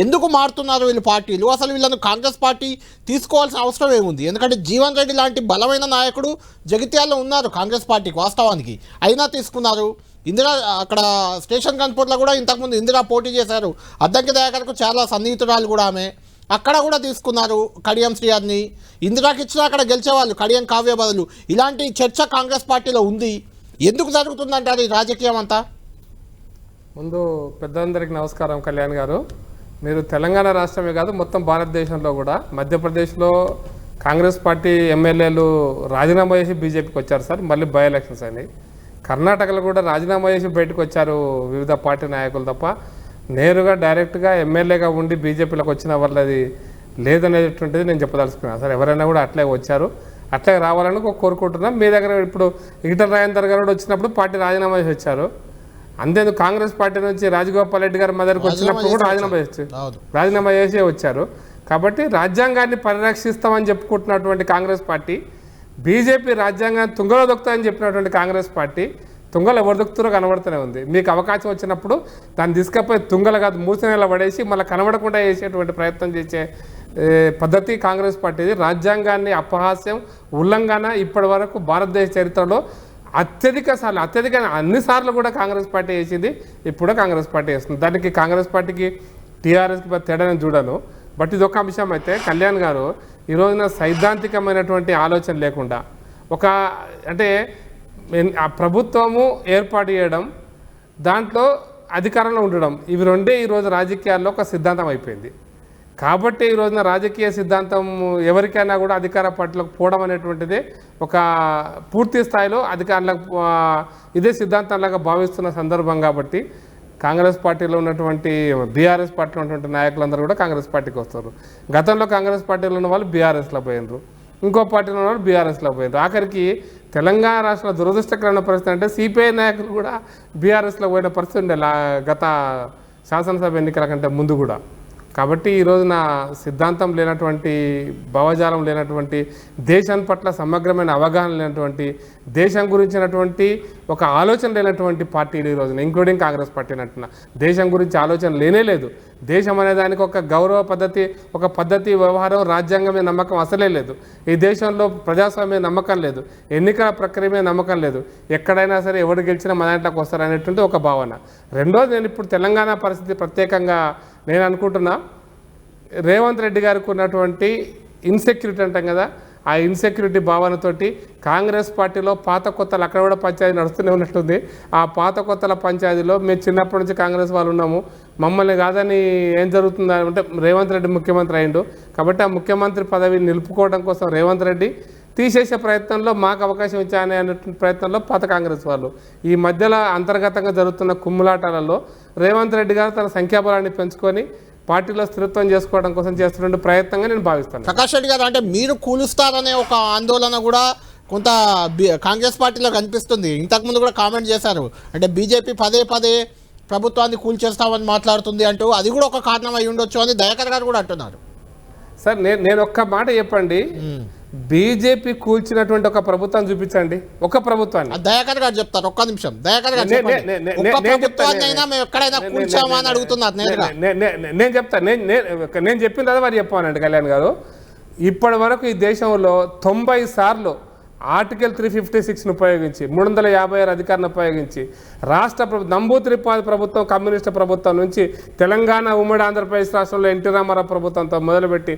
ఎందుకు మారుతున్నారు వీళ్ళు పార్టీలు? అసలు వీళ్ళను కాంగ్రెస్ పార్టీ తీసుకోవాల్సిన అవసరం ఏముంది? ఎందుకంటే జీవన్ రెడ్డి లాంటి బలమైన నాయకుడు జగిత్యాల్లో ఉన్నారు కాంగ్రెస్ పార్టీకి వాస్తవానికి, అయినా తీసుకున్నారు. ఇందిరా అక్కడ స్టేషన్ కన్పూర్లో కూడా ఇంతకుముందు ఇందిరా పోటీ చేశారు, అద్దంకి దయాకర్కు చాలా సన్నిహితురాలు కూడా ఆమె, అక్కడ కూడా తీసుకున్నారు కడియం శ్రీయాన్ని. ఇందిరాకి ఇచ్చినా అక్కడ గెలిచేవాళ్ళు కడియం కావ్య బదులు. ఇలాంటి చర్చ కాంగ్రెస్ పార్టీలో ఉంది. ఎందుకు జరుగుతుందంటారు ఈ రాజకీయం అంతా? ముందు పెద్దందరికీ నమస్కారం. కళ్యాణ్ గారు, మీరు తెలంగాణ రాష్ట్రమే కాదు మొత్తం భారతదేశంలో కూడా మధ్యప్రదేశ్లో కాంగ్రెస్ పార్టీ ఎమ్మెల్యేలు రాజీనామా చేసి బీజేపీకి వచ్చారు సార్, మళ్ళీ బై ఎలక్షన్స్ అయినాయి. కర్ణాటకలో కూడా రాజీనామా చేసి బయటకు వచ్చారు వివిధ పార్టీ నాయకులు తప్ప నేరుగా డైరెక్ట్గా ఎమ్మెల్యేగా ఉండి బీజేపీలోకి వచ్చిన వాళ్ళది లేదనేటువంటిది నేను చెప్పదలుచుకున్నాను సార్. ఎవరైనా కూడా అట్లే వచ్చారు, అట్లే రావాలని కోరుకుంటున్నాం. మీ దగ్గర ఇప్పుడు ఈటల రాజేందర్ గారు కూడా వచ్చినప్పుడు పార్టీ రాజీనామా చేసి వచ్చారు. అంతేందుకు కాంగ్రెస్ పార్టీ నుంచి రాజగోపాల్ రెడ్డి గారు మా దగ్గరకు వచ్చినప్పుడు కూడా రాజీనామా చేసే వచ్చారు. కాబట్టి రాజ్యాంగాన్ని పరిరక్షిస్తామని చెప్పుకుంటున్నటువంటి కాంగ్రెస్ పార్టీ, బీజేపీ రాజ్యాంగాన్ని తుంగలో దొక్కుతాయని చెప్పినటువంటి కాంగ్రెస్ పార్టీ తుంగలు ఎవరు దొక్కుతారో కనబడుతూనే ఉంది. మీకు అవకాశం వచ్చినప్పుడు దాన్ని తీసుకపోయి తుంగలు కాదు మూసినేలా పడేసి మళ్ళీ కనబడకుండా చేసేటువంటి ప్రయత్నం చేసే పద్ధతి కాంగ్రెస్ పార్టీది. రాజ్యాంగాన్ని అపహాస్యం, ఉల్లంఘన ఇప్పటి వరకు భారతదేశ చరిత్రలో అత్యధిక అన్నిసార్లు కూడా కాంగ్రెస్ పార్టీ చేసింది, ఇప్పుడు కాంగ్రెస్ పార్టీ చేస్తుంది. దానికి కాంగ్రెస్ పార్టీకి టీఆర్ఎస్కి తేడా నేను చూడను. బట్ ఇది ఒక అంశం అయితే కళ్యాణ్ గారు ఈ రోజున సైద్ధాంతికమైనటువంటి ఆలోచన లేకుండా అంటే ఆ ప్రభుత్వము ఏర్పాటు చేయడం, దాంట్లో అధికారంలో ఉండడం, ఇవి రెండే ఈరోజు రాజకీయాల్లో ఒక సిద్ధాంతం అయిపోయింది. కాబట్టి ఈ రోజున రాజకీయ సిద్ధాంతం ఎవరికైనా కూడా అధికార పార్టీలోకి పోవడం అనేటువంటిది ఒక పూర్తి స్థాయిలో అధికారులకు ఇదే సిద్ధాంతంలాగా భావిస్తున్న సందర్భం. కాబట్టి కాంగ్రెస్ పార్టీలో ఉన్నటువంటి బీఆర్ఎస్ పార్టీలో ఉన్నటువంటి నాయకులందరూ కూడా కాంగ్రెస్ పార్టీకి వస్తారు. గతంలో కాంగ్రెస్ పార్టీలో ఉన్న వాళ్ళు బీఆర్ఎస్లో పోయినరు, ఇంకో పార్టీలో ఉన్న వాళ్ళు బీఆర్ఎస్లో పోయినరు. ఆఖరికి తెలంగాణ రాష్ట్రంలో దురదృష్టకరమైన పరిస్థితి అంటే సిపిఐ నాయకులు కూడా బీఆర్ఎస్లో పోయిన పరిస్థితి ఉండే గత శాసనసభ ఎన్నికల కంటే ముందు కూడా. కాబట్టి ఈరోజు నా సిద్ధాంతం లేనటువంటి, భావజాలం లేనటువంటి, దేశం పట్ల సమగ్రమైన అవగాహన లేనటువంటి, దేశం గురించినటువంటి ఒక ఆలోచన లేనటువంటి పార్టీలు ఈ రోజున, ఇంక్లూడింగ్ కాంగ్రెస్ పార్టీని అంటున్నా, దేశం గురించి ఆలోచన లేనే లేదు. దేశం అనే దానికి ఒక గౌరవ పద్ధతి, ఒక పద్ధతి, వ్యవహారం, రాజ్యాంగం మీద నమ్మకం అసలే లేదు. ఈ దేశంలో ప్రజాస్వామ్యం మీద నమ్మకం లేదు, ఎన్నికల ప్రక్రియ మీద నమ్మకం లేదు. ఎక్కడైనా సరే ఎవరు గెలిచినా మన దాంట్లోకి వస్తారనేటువంటి ఒక భావన. రెండోది, నేను ఇప్పుడు తెలంగాణ పరిస్థితి ప్రత్యేకంగా నేను అనుకుంటున్నా, రేవంత్ రెడ్డి గారికి ఉన్నటువంటి ఇన్సెక్యూరిటీ అంటాం కదా, ఆ ఇన్సెక్యూరిటీ భావనతోటి కాంగ్రెస్ పార్టీలో పాత కొత్తలు అక్కడ కూడా పంచాయతీ నడుస్తూనే ఉన్నట్టుంది. ఆ పాత కొత్తల పంచాయతీలో మేము చిన్నప్పటి నుంచి కాంగ్రెస్ వాళ్ళు ఉన్నాము, మమ్మల్ని కాదని ఏం జరుగుతుంది అంటే రేవంత్ రెడ్డి ముఖ్యమంత్రి అయిండు కాబట్టి ఆ ముఖ్యమంత్రి పదవిని నిలుపుకోవడం కోసం రేవంత్ రెడ్డి తీసేసే ప్రయత్నంలో మాకు అవకాశం ఇచ్చాయనే అనే ప్రయత్నంలో పాత కాంగ్రెస్ వాళ్ళు ఈ మధ్యలో అంతర్గతంగా జరుగుతున్న కుమ్ములాటాలలో రేవంత్ రెడ్డి గారు తన సంఖ్యాబలాన్ని పెంచుకొని పార్టీలో స్థిరత్వం చేసుకోవడం కోసం చేస్తున్న ప్రయత్నంగా నేను భావిస్తాను. ప్రకాష్ రెడ్డి గారు, అంటే మీరు కూలుస్తారనే ఒక ఆందోళన కూడా కొంత కాంగ్రెస్ పార్టీలో కనిపిస్తుంది. ఇంతకుముందు కూడా కామెంట్ చేశారు, అంటే బీజేపీ పదే పదే ప్రభుత్వాన్ని కూల్చేస్తామని మాట్లాడుతుంది అంటూ, అది కూడా ఒక కారణం అయి ఉండొచ్చు అని దయాకర్ గారు కూడా అంటున్నారు. సార్ నేను ఒక్క మాట చెప్పండి, బీజేపీ కూల్చినటువంటి ఒక ప్రభుత్వం చూపించండి, ఒక ప్రభుత్వాన్ని. దయాకర్ గారు చెప్తారు, ఒక్క నిమిషం. దయాకర్ గారు నేను చెప్పిన తర్వాత వారు చెప్పానండి కళ్యాణ్ గారు. ఇప్పటి వరకు ఈ దేశంలో 90 సార్లు ఆర్టికల్ 356ను ఉపయోగించి 356 అధికారాన్ని ఉపయోగించి రాష్ట్ర నంబూత్రిపాద ప్రభుత్వం, కమ్యూనిస్టు ప్రభుత్వం నుంచి తెలంగాణ ఉమ్మడి ఆంధ్రప్రదేశ్ రాష్ట్రంలో ఎన్టీ రామారావు ప్రభుత్వంతో మొదలుపెట్టి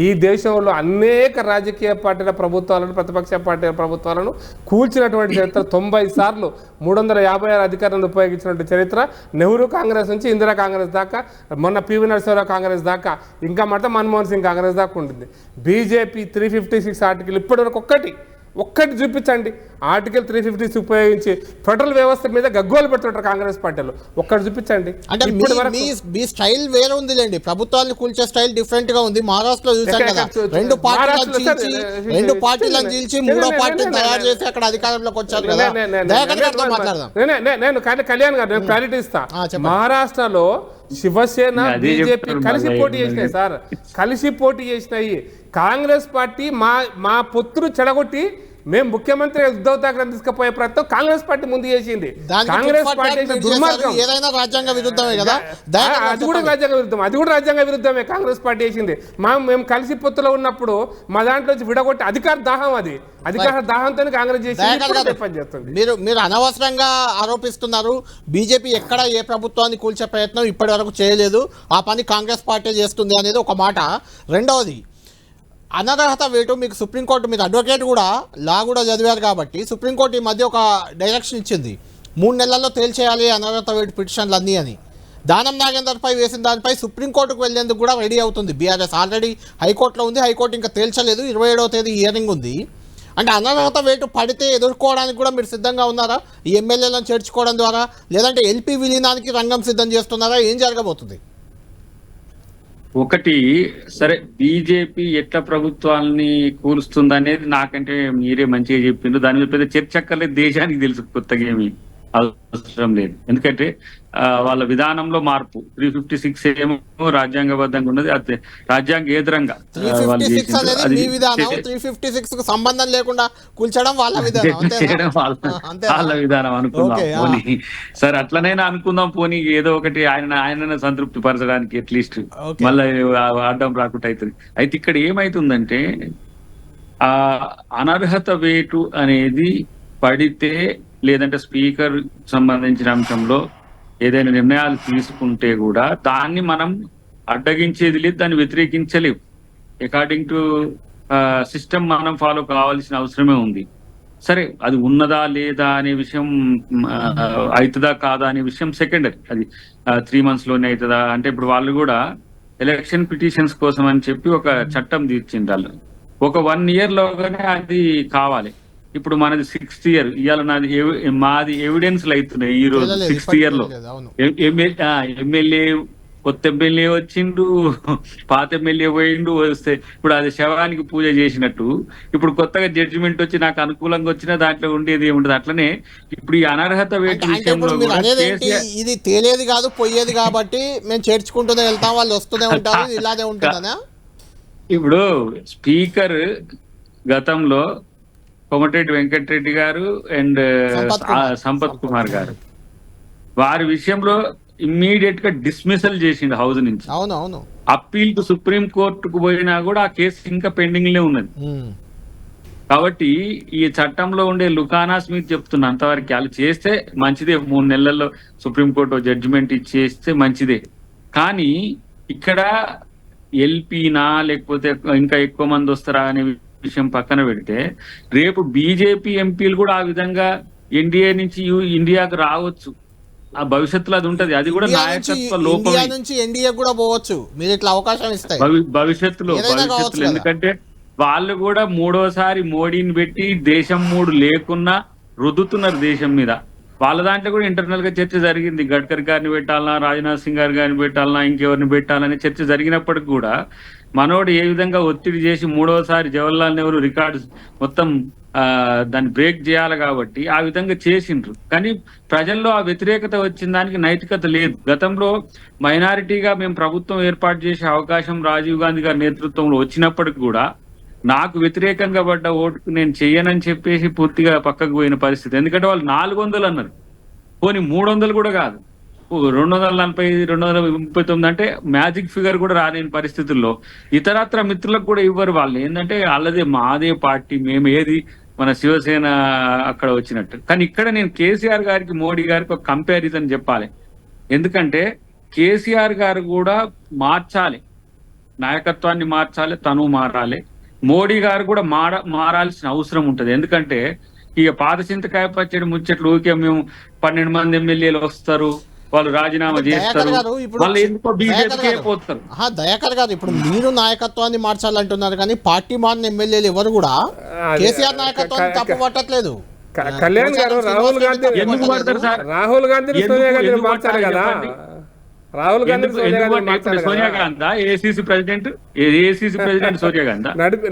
ఈ దేశంలో అనేక రాజకీయ పార్టీల ప్రభుత్వాలను, ప్రతిపక్ష పార్టీల ప్రభుత్వాలను కూల్చినటువంటి చరిత్ర 90 సార్లు 356 అధికారాన్ని ఉపయోగించినటువంటి చరిత్ర నెహ్రూ కాంగ్రెస్ నుంచి ఇందిరా కాంగ్రెస్ దాకా, మొన్న పివి నరసింహరావు కాంగ్రెస్ దాకా, ఇంకా మొత్తం మన్మోహన్ సింగ్ కాంగ్రెస్ దాకా ఉంటుంది. బీజేపీ 356 ఆర్టికల్ ఇప్పటివరకు ఒక్కటి చూపించండి. ఆర్టికల్ 356 ఉపయోగించి ఫెడరల్ వ్యవస్థ మీద గగ్గోలు పెడుతుంటారు కాంగ్రెస్ పార్టీలో, ఒక్కటి చూపించండి. అంటే మీ స్టైల్ వేరే ఉందిలేండి, ప్రభుత్వాన్ని కూల్చే స్టైల్ డిఫరెంట్ గా ఉంది. మహారాష్ట్రలో చూసాం కదా, రెండు పార్టీలను చీల్చి మూడో పార్టీని తయారు చేసి అక్కడ అధికారంలోకి వచ్చారు కదా. నేను కళ్యాణ్ గారు నేను క్లారిటీ ఇస్తా. మహారాష్ట్రలో శివసేన, బీజేపీ కలిసి పోటీ చేసినాయి సార్, కలిసి పోటీ చేసినాయి. కాంగ్రెస్ పార్టీ మా పొత్తును చెడగొట్టి మేము ముఖ్యమంత్రి ఉద్ధవ్ ఠాక్రే తీసుకుపోయే ప్రయత్నం కాంగ్రెస్ పార్టీ ముందు చేసింది. కాంగ్రెస్ పార్టీ దుర్మార్గం, ఏదైనా రాజ్యాంగ విరుద్ధమే కదా, అది కూడా రాజ్యాంగ విరుద్ధమే కాంగ్రెస్ పార్టీ చేసింది. మేము కలిసి పొత్తులో ఉన్నప్పుడు మా దాంట్లో విడగొట్టి అధికార దాహంతో కాంగ్రెస్ చేసింది పనిచేస్తుంది. మీరు అనవసరంగా ఆరోపిస్తున్నారు. బీజేపీ ఎక్కడ ఏ ప్రభుత్వాన్ని కూల్చే ప్రయత్నం ఇప్పటి వరకు చేయలేదు, ఆ పని కాంగ్రెస్ పార్టీ చేస్తుంది అనేది ఒక మాట. రెండవది, అనర్హత వేటు మీకు సుప్రీంకోర్టు, మీరు అడ్వకేట్ కూడా, లా కూడా చదివారు కాబట్టి సుప్రీంకోర్టు ఈ మధ్య ఒక డైరెక్షన్ ఇచ్చింది, 3 నెలల్లో తేల్చేయాలి అనర్హత వేటు పిటిషన్లు అన్నీ అని. దానం నాగేందర్పై వేసిన దానిపై సుప్రీంకోర్టుకు వెళ్లేందుకు కూడా రెడీ అవుతుంది బీఆర్ఎస్. ఆల్రెడీ హైకోర్టులో ఉంది, హైకోర్టు ఇంకా తేల్చలేదు, 27వ తేదీ హియరింగ్ ఉంది. అంటే అనర్హత వేటు పడితే ఎదుర్కోవడానికి కూడా మీరు సిద్ధంగా ఉన్నారా? ఈ ఎమ్మెల్యేలను చేర్చుకోవడం ద్వారా, లేదంటే ఎల్పీ విలీనానికి రంగం సిద్ధం చేస్తున్నారా? ఏం జరగబోతుంది? ఒకటి, సరే బీజేపీ ఎట్లా ప్రభుత్వాలని కూలుస్తుంది అనేది నాకంటే మీరే మంచిగా చెప్పిండ్రు, దాని మీద పెద్ద చర్చ అక్కర్లేదు, దేశానికి తెలుసు కొత్తగా ఏమి. అవసరం లేదు. ఎందుకంటే వాళ్ళ విధానంలో మార్పు 356 ఏమో రాజ్యాంగబద్ధంగా ఉన్నది, అది రాజ్యాంగేతరంగా వాళ్ళు 356 చేసిండ్రు. అనేది అది మీ విధానం, 356 కు సంబంధం లేకుండా కూల్చడం వాళ్ళ విధానం, అంతేనా? చేయడం వాళ్ళ విధానం అనుకుందాం. ఓకే, పోనీ సరే అట్లనైనా అనుకుందాం, పోనీ ఏదో ఒకటి ఆయన సంతృప్తి పరచడానికి అట్లీస్ట్ ఓకే. మళ్ళీ అడ్డం రాకుండా అవుతుంది. అయితే ఇక్కడ ఏమైతుందంటే ఆ అనర్హత వేటు అనేది పడితే, లేదంటే స్పీకర్ సంబంధించిన అంశంలో ఏదైనా నిర్ణయాలు తీసుకుంటే కూడా దాన్ని మనం అడ్డగించేది లేదు, దాన్ని వ్యతిరేకించలేవు. అకార్డింగ్ టు సిస్టమ్ మనం ఫాలో కావాల్సిన అవసరమే ఉంది. సరే అది ఉన్నదా లేదా అనే విషయం, అవుతుందా కాదా అనే విషయం సెకండరీ. అది 3 months లోనే అవుతుందా అంటే, ఇప్పుడు వాళ్ళు కూడా ఎలక్షన్ పిటిషన్స్ కోసం అని చెప్పి ఒక చట్టం తీర్చింది వాళ్ళు. ఒక 1 year లోగానే అది కావాలి. ఇప్పుడు మనది 6th year, ఇవాళ మాది ఎవిడెన్స్లు అవుతున్నాయి ఈ రోజు. 6th year లో ఎమ్మెల్యే, కొత్త ఎమ్మెల్యే వచ్చిండు, పాత ఎమ్మెల్యే పోయిండు, వస్తే ఇప్పుడు అది శవానికి పూజ చేసినట్టు ఇప్పుడు కొత్తగా జడ్జిమెంట్ వచ్చి నాకు అనుకూలంగా వచ్చినా దాంట్లో ఉండేది ఏముంటది. అట్లనే ఇప్పుడు ఈ అనర్హత వేటు విషయంలో కూడా ఇది తేలేది కాదు, పోయేది కాబట్టి మేము చేర్చుకుంటూనే వెళ్తాం, వాళ్ళు వస్తూనే ఉంటారు, ఇలానే ఉంటుందనా? ఇప్పుడు స్పీకర్ గతంలో కోమటిరెడ్డి వెంకటరెడ్డి గారు అండ్ సంపత్ కుమార్ గారు, వారి విషయంలో ఇమ్మీడియట్ గా డిస్మిసల్ చేసిండు హౌస్ నుంచి. అవునవును. అప్పీల్ కు సుప్రీం కోర్టుకు పోయినా కూడా ఆ కేసు ఇంకా పెండింగ్ లే ఉన్నది. కాబట్టి ఈ చట్టంలో ఉండే లుకానాస్ మీద చెప్తున్నా, అంతవరకు వాళ్ళు చేస్తే మంచిదే, 3 నెలల్లో సుప్రీంకోర్టు జడ్జిమెంట్ ఇచ్చేస్తే మంచిదే. కానీ ఇక్కడ ఎల్పీనా లేకపోతే ఇంకా ఎక్కువ మంది వస్తారా అనే విషయం పక్కన పెడితే, రేపు బీజేపీ ఎంపీలు కూడా ఆ విధంగా ఎన్డీఏ నుంచి ఇండియాకు రావచ్చు, ఆ భవిష్యత్తులో అది ఉంటది. అది కూడా నాయకత్వ లోపం నుంచి ఎన్డీఏ కూడా పోవచ్చు, మీరు ఇట్లా అవకాశం ఇస్తాయి భవిష్యత్తులో. ఎందుకంటే వాళ్ళు కూడా 3వసారి మోడీని పెట్టి దేశం 3 లేకున్నా రుద్దుతున్నారు దేశం మీద. వాళ్ళ దాంట్లో కూడా ఇంటర్నల్ గా చర్చ జరిగింది, గడ్కరీ గారిని పెట్టాలన్నా, రాజ్నాథ్ సింగ్ గారిని పెట్టాలన్నా, ఇంకెవరిని పెట్టాలని చర్చ జరిగినప్పటికి కూడా మనోడు ఏ విధంగా ఒత్తిడి చేసి 3వసారి జవహర్లాల్ నెహ్రూ రికార్డు మొత్తం దాన్ని బ్రేక్ చేయాలి కాబట్టి ఆ విధంగా చేసిండ్రు. కానీ ప్రజల్లో ఆ వ్యతిరేకత వచ్చిన దానికి నైతికత లేదు. గతంలో మైనారిటీగా మేము ప్రభుత్వం ఏర్పాటు చేసే అవకాశం రాజీవ్ గాంధీ గారి నేతృత్వంలో వచ్చినప్పటికి కూడా నాకు వ్యతిరేకంగా పడ్డ ఓటుకు నేను చెయ్యనని చెప్పేసి పూర్తిగా పక్కకు పోయిన పరిస్థితి. ఎందుకంటే వాళ్ళు 400 అన్నారు, పోనీ 300 కూడా కాదు, 240, 239 అంటే మ్యాజిక్ ఫిగర్ కూడా రాలేని పరిస్థితుల్లో ఇతరత్ర మిత్రులకు కూడా ఇవ్వరు. వాళ్ళు ఏంటంటే వాళ్ళదే మాదే పార్టీ, మేము ఏది మన శివసేన అక్కడ వచ్చినట్టు. కానీ ఇక్కడ నేను కేసీఆర్ గారికి మోడీ గారికి ఒక కంపారిజన్ చెప్పాలి. ఎందుకంటే కేసీఆర్ గారు కూడా మార్చాలి, నాయకత్వాన్ని మార్చాలి, తను మారాలి. మోడీ గారు కూడా మారాల్సిన అవసరం ఉంటది. ఎందుకంటే ఇక పాత చింతకాయ పచ్చడి ముచ్చట్లు ఊరికే మేము 12 మంది ఎమ్మెల్యేలు వస్తారు, వాళ్ళు రాజీనామా చేస్తారు, వాళ్ళు ఎందుకో బీజేపీకి అయిపోతారు. దయాకర్ గారు, ఇప్పుడు మీరు నాయకత్వాన్ని మార్చాలంటున్నారు, కానీ పార్టీ మారిన ఎమ్మెల్యేలు ఎవరు కూడా కేసీఆర్ నాయకత్వాన్ని తప్పు పట్టట్లేదు. కళ్యాణ్ గారు, రాహుల్ గాంధీ ఎందుకు పడతారు సార్? రాహుల్ గాంధీ సోనియా గాంధీ మార్చారు కదా. రాహుల్ గాంధీ సోనియా గాంధీ ఏసీసీ ప్రెసిడెంట్ సోనియా గాంధీ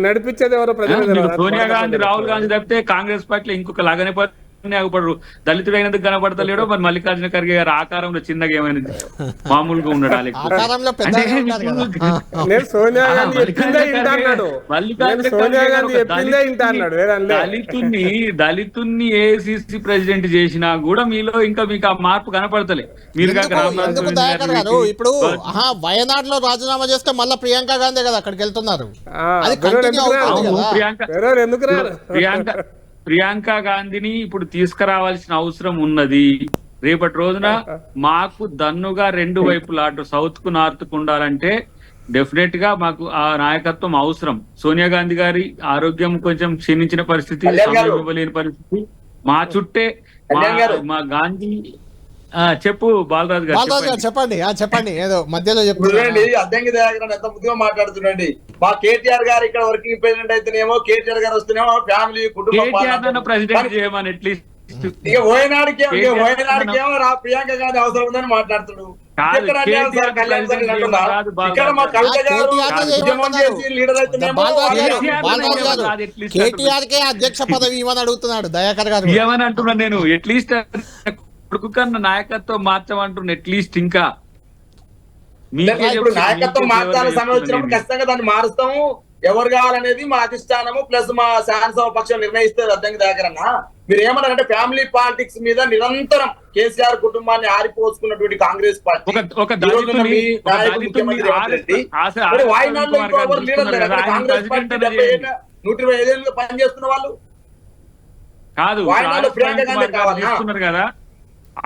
నడిపించేది ఎవరో ప్రజలు. సోనియా గాంధీ రాహుల్ గాంధీ తప్పితే కాంగ్రెస్ పార్టీలో ఇంకొక లాగానే ఆగుపడరు. దళితుడు అయినందుకు కనపడతలేడో మరి మల్లికార్జున ఖర్గే గారు ఆకారంలో చిన్నగా ఏమైనా మామూలుగా ఉండడా, దళితున్ని ఏసీసీ ప్రెసిడెంట్ చేసినా కూడా మీలో ఇంకా మీకు ఆ మార్పు కనపడతలే. మీరు ఇప్పుడు వయనాడులో రాజీనామా చేస్తే మళ్ళీ ప్రియాంక గాంధీ కదా అక్కడికి వెళ్తున్నారు. ప్రియాంక గాంధీని ఇప్పుడు తీసుకురావాల్సిన అవసరం ఉన్నది. రేపటి రోజున మాకు దన్నుగా 2 వైపులా అటు సౌత్ కు నార్త్ కు ఉండాలంటే డెఫినెట్ గా మాకు ఆ నాయకత్వం అవసరం. సోనియా గాంధీ గారి ఆరోగ్యం కొంచెం క్షీణించిన పరిస్థితి, ఇవ్వలేని పరిస్థితి, మా చుట్టే మా గాంధీ. చెప్పు బాలరాజు గారు, చెప్పండి ఏదో మధ్యలో చెప్తున్నాండి. అద్దంకి దయాకర్ ఎంత ముద్దుగా మాట్లాడుతున్నాండి. మా కేటీఆర్ గారు ఇక్కడ వర్కింగ్ ప్రెసిడెంట్ అయితేనేమో, కేటీఆర్ గారు వస్తేనేమో ఫ్యామిలీ కుటుంబం ప్రెసిడెంట్ చేయమని అట్లీస్ట్ ఇక ఓయనాడికేమో ప్రియాంక గాంధీ అవసరం ఉందని మాట్లాడుతున్నాడు. కేటీఆర్ కే అధ్యక్ష పదవి ఇవ్వని అడుగుతున్నాడు దయాకర్ గారు. ఏమని అంటున్నా నేను, అట్లీస్ట్ కొడుకు కన్నా నాయకత్వం మార్చమంటున్న అట్లీస్ట్ ఇంకా మీకే ఇప్పుడు చెప్తున్నా, నాయకత్వం మీకే మార్చాలని ఎవరు సమయం వచ్చినప్పుడు చెప్తున్నారు? ఖచ్చితంగా దాన్ని మారుస్తాము. ఎవరు కావాలనేది మా అధిష్టానము ప్లస్ మా శాసనసభ పక్షం నిర్ణయిస్తారు. అర్థం దగ్గర మీరు ఏమన్నారంటే ఫ్యామిలీ పాలిటిక్స్ మీద నిరంతరం కేసీఆర్ కుటుంబాన్ని ఆరిపోసుకున్నటువంటి కాంగ్రెస్ పార్టీ ఒక ఈ రోజున మీ నాయకుడు ముఖ్యమంత్రి రేవంత్ రెడ్డి మరి వాయినాడులో ఇంకో ఎవరు లీడర్ లేరు. అక్కడ కాంగ్రెస్ పార్టీ 125 ఏళ్ళుగా పనిచేస్తున్న వాళ్ళు కాదు వాయినాడులో ప్రియాంక గాంధీ కావాలా? తీసుకున్నారు కదా,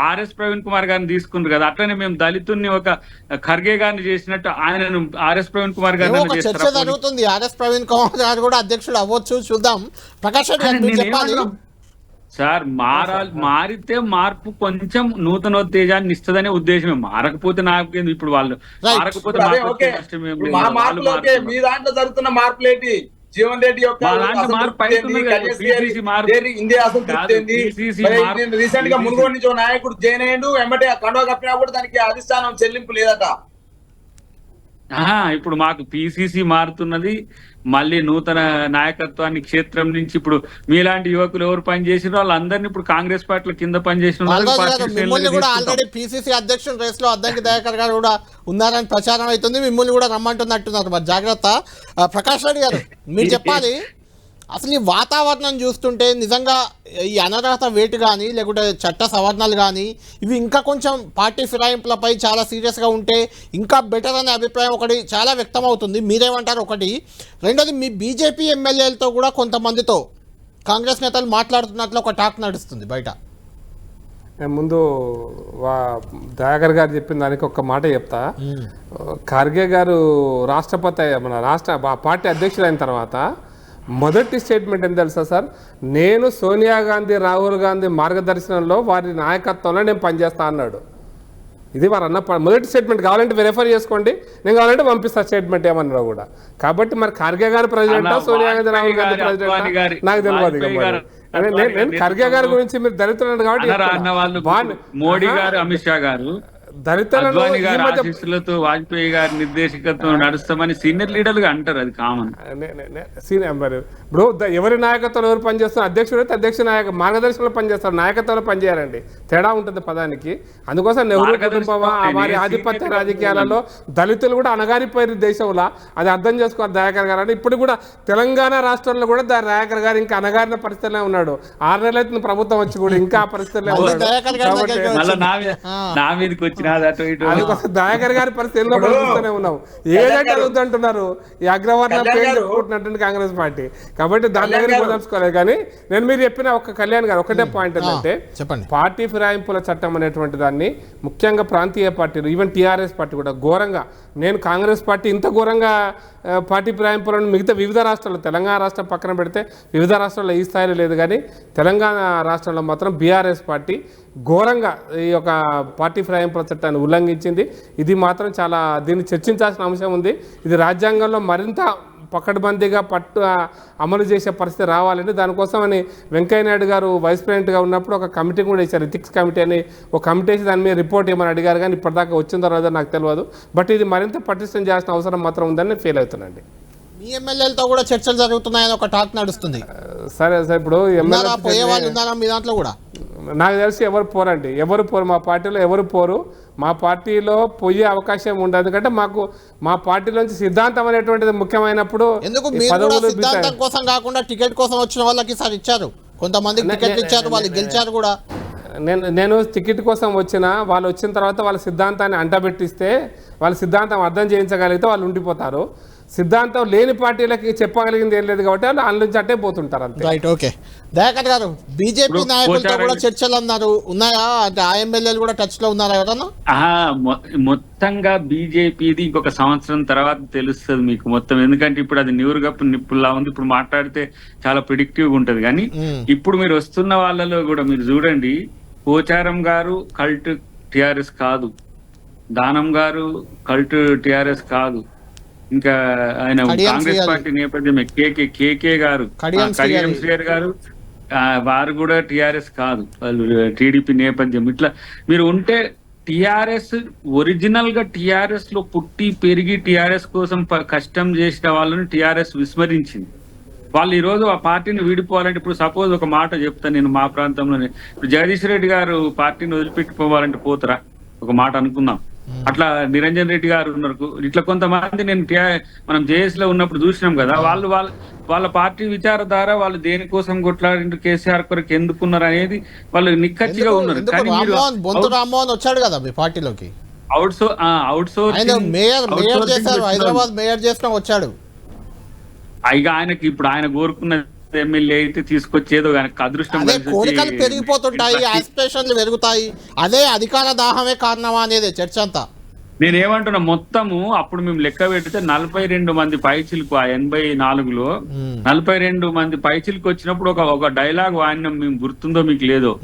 ఆర్ఎస్ ప్రవీణ్ కుమార్ గారిని తీసుకున్నారు కదా, అట్లనే మేము దళితుల్ని ఒక ఖర్గే గారిని చేసినట్టు ఆయనను ఆర్ఎస్ ప్రవీణ్ కుమార్ ఏమో ఒక గారిని చర్చ జరుగుతుంది. ఆర్ఎస్ ప్రవీణ్ కుమార్ గారు కూడా అధ్యక్షుడు అవ్వచ్చు, చూద్దాం. ప్రకాష్ రెడ్డి గారు మీరు చెప్పాలి. సార్ మారితే మార్పు కొంచెం నూతనోత్తేజాన్ని ఇస్తుందనే ఉద్దేశమే. మారకపోతే నాకు ఇప్పుడు వాళ్ళు Right. మారకపోతే అదే మాకు ఓకే. నష్టం ఏం ఇప్పుడు లేదు. మా వాళ్ళు మార్పులు ఓకే. మారుతున్నారు. మీ దాంట్లో జరుగుతున్న మార్పులేంటి? జీవన్ రెడ్డి యొక్క మా దాంట్లో మార్పు అవుతుంది కదా, PCC మార్పు. ఇండియా అసంతృప్తి ఏంది? PCC మరి మార్పు. నేను రీసెంట్ గా మునుగోడు నుంచి ఒక నాయకుడు జాయిన్ అయ్యిండు, వెంబటే కండువా కప్పినా కూడా దానికి అధిష్టానం చెల్లింపు లేదట. ఇప్పుడు మాకు పిసిసి మారుతున్నది, మళ్ళీ నూతన నాయకత్వాన్ని క్షేత్రం నుంచి ఇప్పుడు మీలాంటి యువకులు ఎవరు పనిచేసిన వాళ్ళందరినీ ఇప్పుడు కాంగ్రెస్ పార్టీలో కింద పనిచేసిన మిమ్మల్ని కూడా ఆల్రెడీ పిసిసి అధ్యక్షుడు రేస్ లో అద్దంకి దయాకర్ గారు కూడా ఉన్నారని ప్రచారం అవుతుంది. మిమ్మల్ని కూడా రమ్మంటున్నట్టున్నారు. మరి జాగ్రత్త. ప్రకాష్ రెడ్డి గారు మీరు చెప్పాలి. అసలు ఈ వాతావరణం చూస్తుంటే నిజంగా ఈ అనర్హత వేటు కానీ లేకుంటే చట్ట సవరణలు కానీ ఇవి ఇంకా కొంచెం పార్టీ ఫిరాయింపులపై చాలా సీరియస్గా ఉంటే ఇంకా బెటర్ అనే అభిప్రాయం ఒకటి చాలా వ్యక్తం అవుతుంది. మీరేమంటారు? ఒకటి. రెండోది, మీ బీజేపీ ఎమ్మెల్యేలతో కూడా కొంతమందితో కాంగ్రెస్ నేతలు మాట్లాడుతున్నట్లు ఒక టాక్ నడుస్తుంది బయట. నేను ముందు దయాకర్ గారు చెప్పిన దానికి ఒక మాట చెప్తా. ఖర్గే గారు రాష్ట్రపతి మన పార్టీ అధ్యక్షుడు అయిన తర్వాత మొదటి స్టేట్మెంట్ ఏం తెలుసా సార్? నేను సోనియా గాంధీ, రాహుల్ గాంధీ మార్గదర్శనంలో వారి నాయకత్వంలో నేను పనిచేస్తా అన్నాడు. ఇది వారు అన్న మొదటి స్టేట్మెంట్. కావాలంటే వెరిఫై చేసుకోండి, నేను కావాలంటే పంపిస్తా స్టేట్మెంట్ ఏమన్నా కూడా. కాబట్టి మరి ఖర్గే గారు ప్రెసిడెంటా, సోనియా గాంధీ, రాహుల్ గాంధీ ప్రెసిడెంటా నాకు తెలియదు. నేను ఖర్గే గారి గురించి మీరు దళితులు కాబట్టి మోడీ గారు, అమిత్ షా గారు, అద్వానీ గారి ఆశీస్సులతో వాజ్పేయి గారి నిర్దేశకత్వం నడుస్తామని సీనియర్ లీడర్లుగా అంటారు. అది కామన్. ఇప్పుడు ఎవరి నాయకత్వంలో ఎవరు పనిచేస్తున్నారు? అధ్యక్షుడు అయితే అధ్యక్ష మార్గదర్శనంలో పనిచేస్తారు, నాయకత్వంలో పనిచేయాలండి. తేడా ఉంటుంది పదానికి. అందుకోసం నెహ్రూ కుటుంబం వారి ఆధిపత్య రాజకీయాలలో దళితులు కూడా అణగారిపోయారు దేశంలో. అది అర్థం చేసుకోవాలి దయాకర్ గారు. అని ఇప్పుడు కూడా తెలంగాణ రాష్ట్రంలో కూడా దయాకర్ గారు ఇంకా అణగారిన పరిస్థితిలో ఉన్నాడు. 6 నెలలు అవుతుంది ప్రభుత్వం వచ్చి కూడా ఇంకా ఆ పరిస్థితిలో నా మీదకి వచ్చిన దయాకర్ గారి పరిస్థితి ఎన్నో పరిస్థితిలోనే ఉన్నాం. ఏదంటే అది అంటున్నారు ఈ అగ్రవర్ణ పేరుకుంటున్నట్టు కాంగ్రెస్ పార్టీ. కాబట్టి దాని దగ్గర కుదర్చుకోలేదు. కానీ నేను మీరు చెప్పిన ఒక కళ్యాణ్ గారు ఒకటే పాయింట్ ఏంటంటే, పార్టీ ఫిరాయింపుల చట్టం అనేటువంటి దాన్ని ముఖ్యంగా ప్రాంతీయ పార్టీలు, ఈవెన్ టీఆర్ఎస్ పార్టీ కూడా ఘోరంగా, నేను కాంగ్రెస్ పార్టీ ఇంత ఘోరంగా పార్టీ ఫిరాయింపులను మిగతా వివిధ రాష్ట్రాల్లో, తెలంగాణ రాష్ట్రం పక్కన పెడితే వివిధ రాష్ట్రాల్లో ఈ స్థాయిలో లేదు, కానీ తెలంగాణ రాష్ట్రంలో మాత్రం బీఆర్ఎస్ పార్టీ ఘోరంగా ఈ యొక్క పార్టీ ఫిరాయింపుల చట్టాన్ని ఉల్లంఘించింది. ఇది మాత్రం చాలా దీన్ని చర్చించాల్సిన అంశం ఉంది. ఇది రాజ్యాంగంలో మరింత పకడ్బందీగా అమలు చేసే పరిస్థితి రావాలని, దానికోసమని వెంకయ్యనాయుడు గారు వైస్ ప్రెసిడెంట్గా ఉన్నప్పుడు ఒక కమిటీ కూడా ఇచ్చారు, ఎథిక్స్ కమిటీ అని. ఒక కమిటీ వేసి దాని మీద రిపోర్ట్ ఇవ్వమని అడిగారు, కానీ ఇప్పటిదాకా వచ్చిందో రాదో నాకు తెలియదు. బట్ ఇది మరింత పటిష్టం చేయాల్సిన అవసరం మాత్రం ఉందని నేను ఫీల్ అవుతున్నానండి. మీ ఎమ్మెల్యేలతో కూడా చర్చలు జరుగుతున్నాయని ఒక టాక్ నడుస్తుంది. సరే సార్, ఇప్పుడు మీ దాంట్లో కూడా నాకు తెలిసి ఎవరు పోరండి, ఎవరు పోరు. మా పార్టీలో ఎవరు పోరు. మా పార్టీలో పోయే అవకాశం ఉండదు. ఎందుకంటే మాకు మా పార్టీలోంచి సిద్ధాంతం అనేటువంటిది ముఖ్యమైనప్పుడు ఎందుకు సిద్ధాంతం కోసం కాకుండా టికెట్ కోసం వచ్చిన వాళ్ళకి సార్ ఇచ్చారు, కొంతమందికి టికెట్ ఇచ్చారు, వాళ్ళు గెలిచారు కూడా. నేను టికెట్ కోసం వాళ్ళు వచ్చిన తర్వాత వాళ్ళ సిద్ధాంతాన్ని అంటబెట్టిస్తే, వాళ్ళ సిద్ధాంతం అర్థం చేయించగలిగితే వాళ్ళు ఉండిపోతారు. సిద్ధాంతం లేని పార్టీలకి చెప్పగలిగింది ఏం లేదు కాబట్టి వాళ్ళు అందులో నుంచి అట్టే పోతుంటారు అంతే. Right, okay. దయాకర్ గారు, బీజేపీ నాయకులతో కూడా చర్చలు అన్నారు, ఉన్నాయా? అంటే ఆ ఎమ్మెల్యేలు కూడా టచ్ లో ఉన్నారా ఎవరన్నా? మొత్తంగా బీజేపీది ఇంకొక సంవత్సరం తర్వాత తెలుస్తుంది మీకు మొత్తం. ఎందుకంటే ఇప్పుడు అది నివురుగప్పు నిప్పుల్లా ఉంది. ఇప్పుడు మాట్లాడితే చాలా ప్రిడిక్టివ్ గా ఉంటది. కానీ ఇప్పుడు మీరు వస్తున్న వాళ్ళలో కూడా మీరు చూడండి, పోచారం గారు కల్ట్ టిఆర్ఎస్ కాదు, దానం గారు కల్ట్ టిఆర్ఎస్ కాదు, ఇంకా ఆయన కాంగ్రెస్ పార్టీ నేపథ్యమే. కేకే గారు, కడియం శ్రీహరి గారు, వారు కూడా టిఆర్ఎస్ కాదు, వాళ్ళు టీడీపీ నేపథ్యం. ఇట్లా మీరు ఉంటే టిఆర్ఎస్ ఒరిజినల్ గా టిఆర్ఎస్ లో పుట్టి పెరిగి టిఆర్ఎస్ కోసం కష్టం చేసిన వాళ్ళని టిఆర్ఎస్ విస్మరించింది. వాళ్ళు ఈ రోజు ఆ పార్టీని వీడిపోవాలంటే ఇప్పుడు సపోజ్ ఒక మాట చెప్తాను నేను మా ప్రాంతంలోనే ఇప్పుడు జగదీష్ రెడ్డి గారు పార్టీని వదిలిపెట్టుకోవాలంటే పోతారా ఒక మాట అనుకుందాం అట్లా నిరంజన్ రెడ్డి గారు ఉన్నారు ఇట్లా కొంతమంది నేను మనం జేఎస్ లో ఉన్నప్పుడు చూసినాం కదా వాళ్ళ పార్టీ విచారధార వాళ్ళు దేనికోసం కొట్లాడిండ్రు కేసీఆర్ కొరకు ఎందుకున్నారు అనేది వాళ్ళు నిక్కచ్చిగా ఉన్నారు కానీ బొంతు రామ్మోహన్ వచ్చాడు కదా మీ పార్టీలోకి అవుట్ సోర్స్ మేయర్ చేశారు, హైదరాబాద్ మేయర్ చేసిన వచ్చాడు. ఇక ఆయనకి ఇప్పుడు ఆయన కోరుకున్న ఎమ్మెల్యే అయితే తీసుకొచ్చేదో ఆయనకు అదృష్టం అదే కోరికలు పెరిగిపోతుంటాయి, ఆస్పిరేషన్లు పెరుగుతాయి, అదే అధికార దాహమే కారణమా అనేది చర్చ అంతా. నేనేమంటున్నా మొత్తము అప్పుడు మేము లెక్క పెడితే 42 మంది పైచిలకు ఆ 84లో 42 మంది పైచిలకు వచ్చినప్పుడు ఒక డైలాగ్ వాడినాం మేము, గుర్తుందో మీకు లేదో,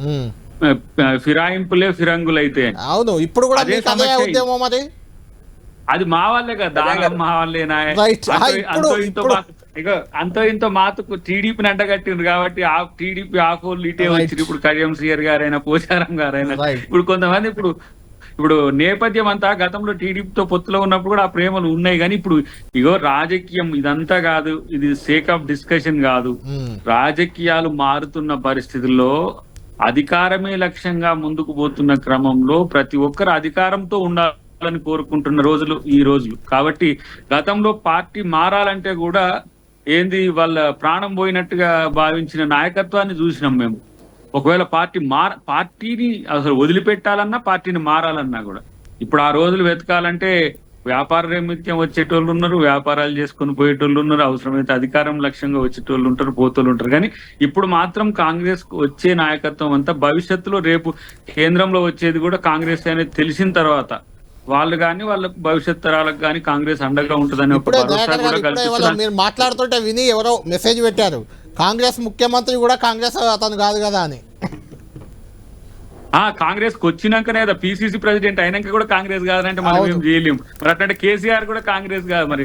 ఫిరాయింపులే ఫిరంగులైతే. అవును, ఇప్పుడు కూడా ఉద్యమం మరి అది మా వాళ్ళే కదా, దానం మా వాళ్ళేనా, అంతో ఇంతో మాతకు టీడీపీని అంటగట్టిండ్రు కాబట్టి ఆ టీడీపీ ఆకోళ్ళు ఇటే వచ్చి ఇప్పుడు కడియం శ్రీయర్ గారైనా పోచారం గారైనా ఇప్పుడు కొంతమంది ఇప్పుడు నేపథ్యం అంతా గతంలో టీడీపీతో పొత్తులో ఉన్నప్పుడు కూడా ఆ ప్రేమలు ఉన్నాయి కానీ ఇప్పుడు ఇగో రాజకీయం ఇదంతా కాదు, ఇది సేక్ ఆఫ్ డిస్కషన్ కాదు, రాజకీయాలు మారుతున్న పరిస్థితుల్లో అధికారమే లక్ష్యంగా ముందుకు పోతున్న క్రమంలో ప్రతి ఒక్కరు అధికారంతో ఉండాలని కోరుకుంటున్న రోజులు ఈ రోజులు. కాబట్టి గతంలో పార్టీ మారాలంటే కూడా ఏంది వాళ్ళ ప్రాణం పోయినట్టుగా భావించిన నాయకత్వాన్ని చూసినాం మేము. ఒకవేళ పార్టీని అసలు వదిలిపెట్టాలన్నా పార్టీని మారాలన్నా కూడా ఇప్పుడు ఆ రోజులు వెతకాలంటే వ్యాపార నిమిత్తం వచ్చేటోళ్ళు ఉన్నారు, వ్యాపారాలు చేసుకుని పోయేటోళ్ళు ఉన్నారు, అవసరమైతే అధికారం లక్ష్యంగా వచ్చేటోళ్ళు ఉంటారు, పోతోళ్ళు ఉంటారు. కానీ ఇప్పుడు మాత్రం కాంగ్రెస్ వచ్చే నాయకత్వం అంతా భవిష్యత్తులో రేపు కేంద్రంలో వచ్చేది కూడా కాంగ్రెస్ అనేది తెలిసిన తర్వాత వాళ్ళు కానీ వాళ్ళ భవిష్యత్ తరాలకు కానీ కాంగ్రెస్ అండగా ఉంటుందని ఒక భరోసా కూడా కల్పిస్తున్నారు. మీరు మాట్లాడుతుంటే విని ఎవరో మెసేజ్ పెట్టారు, కాంగ్రెస్ ముఖ్యమంత్రి కూడా కాంగ్రెస్ అతను కాదు కదా అని. కాంగ్రెస్ కు వచ్చినాకనే కదా పిసిసి ప్రెసిడెంట్ అయినాక కూడా కాంగ్రెస్ కాదంటే మనం ఏం చేయలేము. మరి అట్లంటే కేసీఆర్ కూడా కాంగ్రెస్ కాదు, మరి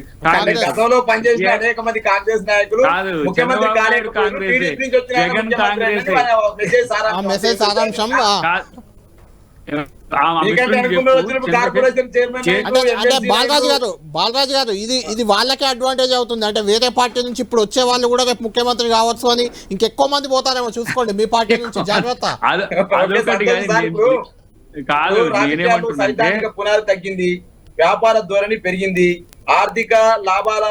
గతంలో పనిచేసిన అనేక మంది కాంగ్రెస్ నాయకులు కాదు, చంద్రబాబు నాయుడు కాంగ్రెస్, జగన్ కాంగ్రెస్. మెసేజ్ సారాంశం బాలరాజు గారు ఇది వాళ్ళకే అడ్వాంటేజ్ అవుతుంది. అంటే వేరే పార్టీ నుంచి ఇప్పుడు వచ్చే వాళ్ళు కూడా రేపు ముఖ్యమంత్రి కావచ్చు అని ఇంకెక్కువ మంది పోతారేమో చూసుకోండి మీ పార్టీ నుంచి, జాగ్రత్త. పునాది తగ్గింది, వ్యాపార ధోరణి పెరిగింది, ఆర్థిక లాభాల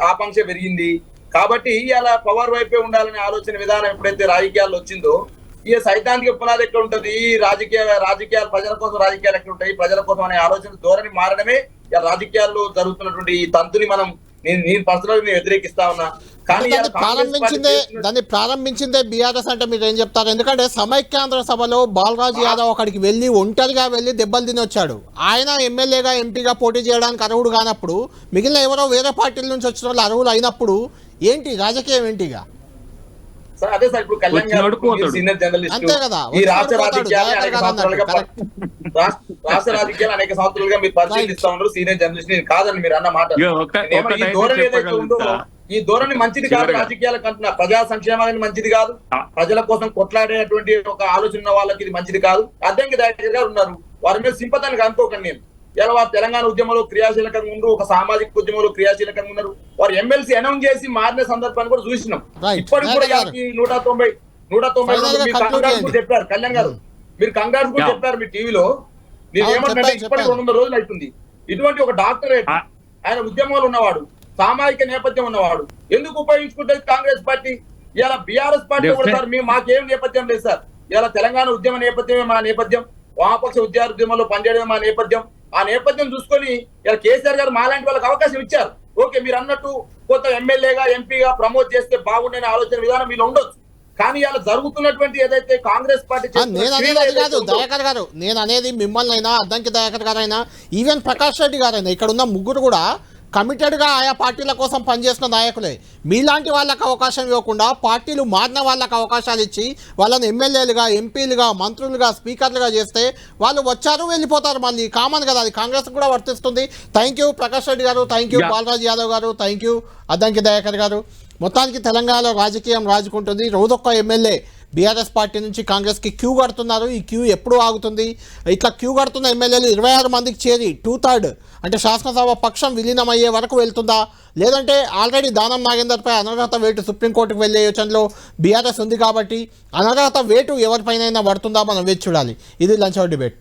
ఆకాంక్ష పెరిగింది. కాబట్టి ఇలా పవర్ వైపే ఉండాలనే ఆలోచన విధానం ఎప్పుడైతే రాజకీయాల్లో వచ్చిందో ఈ సైద్ధాంతిక పునాది ఎక్కడ ఉంటుంది, ఈ రాజకీయాలు ప్రజల కోసం రాజకీయాలు ఎక్కడ ఉంటాయి, ప్రజల కోసం అనే ఆలోచన ధోరణి మారడమే రాజకీయాల్లో జరుగుతున్నటువంటి ఈ తంతుని నేను పర్సనల్ వ్యతిరేకిస్తా ఉన్నా. కానీ దాన్ని ప్రారంభించిందే బీఆర్ఎస్ అంటే మీరు ఏం చెప్తారు? ఎందుకంటే సమైక్యాంధ్ర సభలో బాలరాజు యాదవ్ అక్కడికి వెళ్ళి ఒంటరిగా వెళ్ళి దెబ్బలు తిని వచ్చాడు. ఆయన ఎమ్మెల్యేగా ఎంపీగా పోటీ చేయడానికి అర్హుడు కానప్పుడు మిగిలిన ఎవరో వేరే పార్టీల నుంచి వచ్చిన వాళ్ళు అర్హులు అయినప్పుడు ఏంటి రాజకీయం ఏంటిగా? అదే సార్, ఇప్పుడు కళ్యాణ్ గారు సీనియర్ జర్నలిస్ట్, ఈ రాష్ట్ర రాజకీయాలు అనేక సంవత్సరాలుగా మీరు పరిశీలిస్తా ఉన్నారు, సీనియర్ జర్నలిస్ట్. నేను కాదని మీరు అన్న మాట, ఈ ధోరణి ఏదైతే ఉందో ఈ ధోరణి మంచిది కాదు. రాజకీయాలకు అంటున్నా ప్రజా సంక్షేమానికి మంచిది కాదు, ప్రజల కోసం కొట్లాడేటువంటి ఒక ఆలోచన ఉన్న వాళ్ళకి ఇది మంచిది కాదు. అద్దంకి దయాకర్ గారు ఉన్నారు, వారి మీద సింపతానికి అనుకోకండి. నేను ఇలా వారు తెలంగాణ ఉద్యమంలో క్రియాశీలకంగా ఉన్నారు, ఒక సామాజిక ఉద్యమంలో క్రియాశీలకంగా ఉన్నారు. వారు ఎమ్మెల్సీ అనౌన్స్ చేసి మారిన సందర్భాన్ని కూడా చూసినాం. ఇప్పటికి కూడా 190 చెప్పారు కళ్యాణ్ గారు, మీరు కంగారు కూడా చెప్పారు మీ టీవీలో. నేను ఏమంటే ఇప్పటికి 200 రోజులు అవుతుంది. ఇటువంటి ఒక డాక్టరేట్, ఆయన ఉద్యమంలో ఉన్నవాడు, సామాజిక నేపథ్యం ఉన్నవాడు, ఎందుకు ఉపయోగించుకుంటుంది కాంగ్రెస్ పార్టీ? ఇలా బీఆర్ఎస్ పార్టీ కూడా సార్ మాకేం నేపథ్యం లేదు సార్. ఇలా తెలంగాణ ఉద్యమ నేపథ్యమే మా నేపథ్యం, వామపక్ష ఉద్యమంలో పనిచేయడమే మా నేపథ్యం. ఆ నేపథ్యం చూసుకొని ఇలా కేసీఆర్ గారు మాలాంటి వాళ్ళకి అవకాశం ఇచ్చారు. ఓకే, మీరు అన్నట్టు కొత్త ఎమ్మెల్యేగా ఎంపీగా ప్రమోట్ చేస్తే బాగుండని ఆలోచన విధానం మీలో ఉండొచ్చు. కానీ ఇలా జరుగుతున్నటువంటి ఏదైతే కాంగ్రెస్ పార్టీ దయాకర్ గారు, నేను అనేది మిమ్మల్ని అయినా అద్దంకి దయాకర్ గారైనా ఈవెన్ ప్రకాష్ రెడ్డి గారైనా ఇక్కడ ఉన్న ముగ్గురు కూడా కమిటెడ్గా ఆయా పార్టీల కోసం పనిచేసిన నాయకులే. మీలాంటి వాళ్ళకి అవకాశం ఇవ్వకుండా పార్టీలు మారిన వాళ్ళకి అవకాశాలు ఇచ్చి వాళ్ళని ఎమ్మెల్యేలుగా, ఎంపీలుగా, మంత్రులుగా, స్పీకర్లుగా చేస్తే వాళ్ళు వచ్చారు వెళ్ళిపోతారు. మళ్ళీ కామన్ కదా, అది కాంగ్రెస్ కూడా వర్తిస్తుంది. థ్యాంక్ యూ ప్రకాష్ రెడ్డి గారు, థ్యాంక్ యూ బాలరాజు యాదవ్ గారు, థ్యాంక్ యూ అద్దంకి దయాకర్ గారు. మొత్తానికి తెలంగాణలో రాజకీయం రాజుకుంటుంది. రోజొక్క ఎమ్మెల్యే బీఆర్ఎస్ పార్టీ నుంచి కాంగ్రెస్కి క్యూ కడుతున్నారు. ఈ క్యూ ఎప్పుడు ఆగుతుంది? ఇట్లా క్యూ కడుతున్న ఎమ్మెల్యేలు 26 మందికి చేరి 2/3 అంటే శాసనసభ పక్షం విలీనం అయ్యే వరకు వెళ్తుందా, లేదంటే ఆల్రెడీ దానం నాగేందర్పై అనర్హత వేటు సుప్రీంకోర్టుకు వెళ్ళే యోచనలో బీఆర్ఎస్ ఉంది కాబట్టి అనర్హత వేటు ఎవరిపైనైనా పడుతుందా? మనం వేచి చూడాలి. ఇది లంచ్ అవర్ డిబేట్.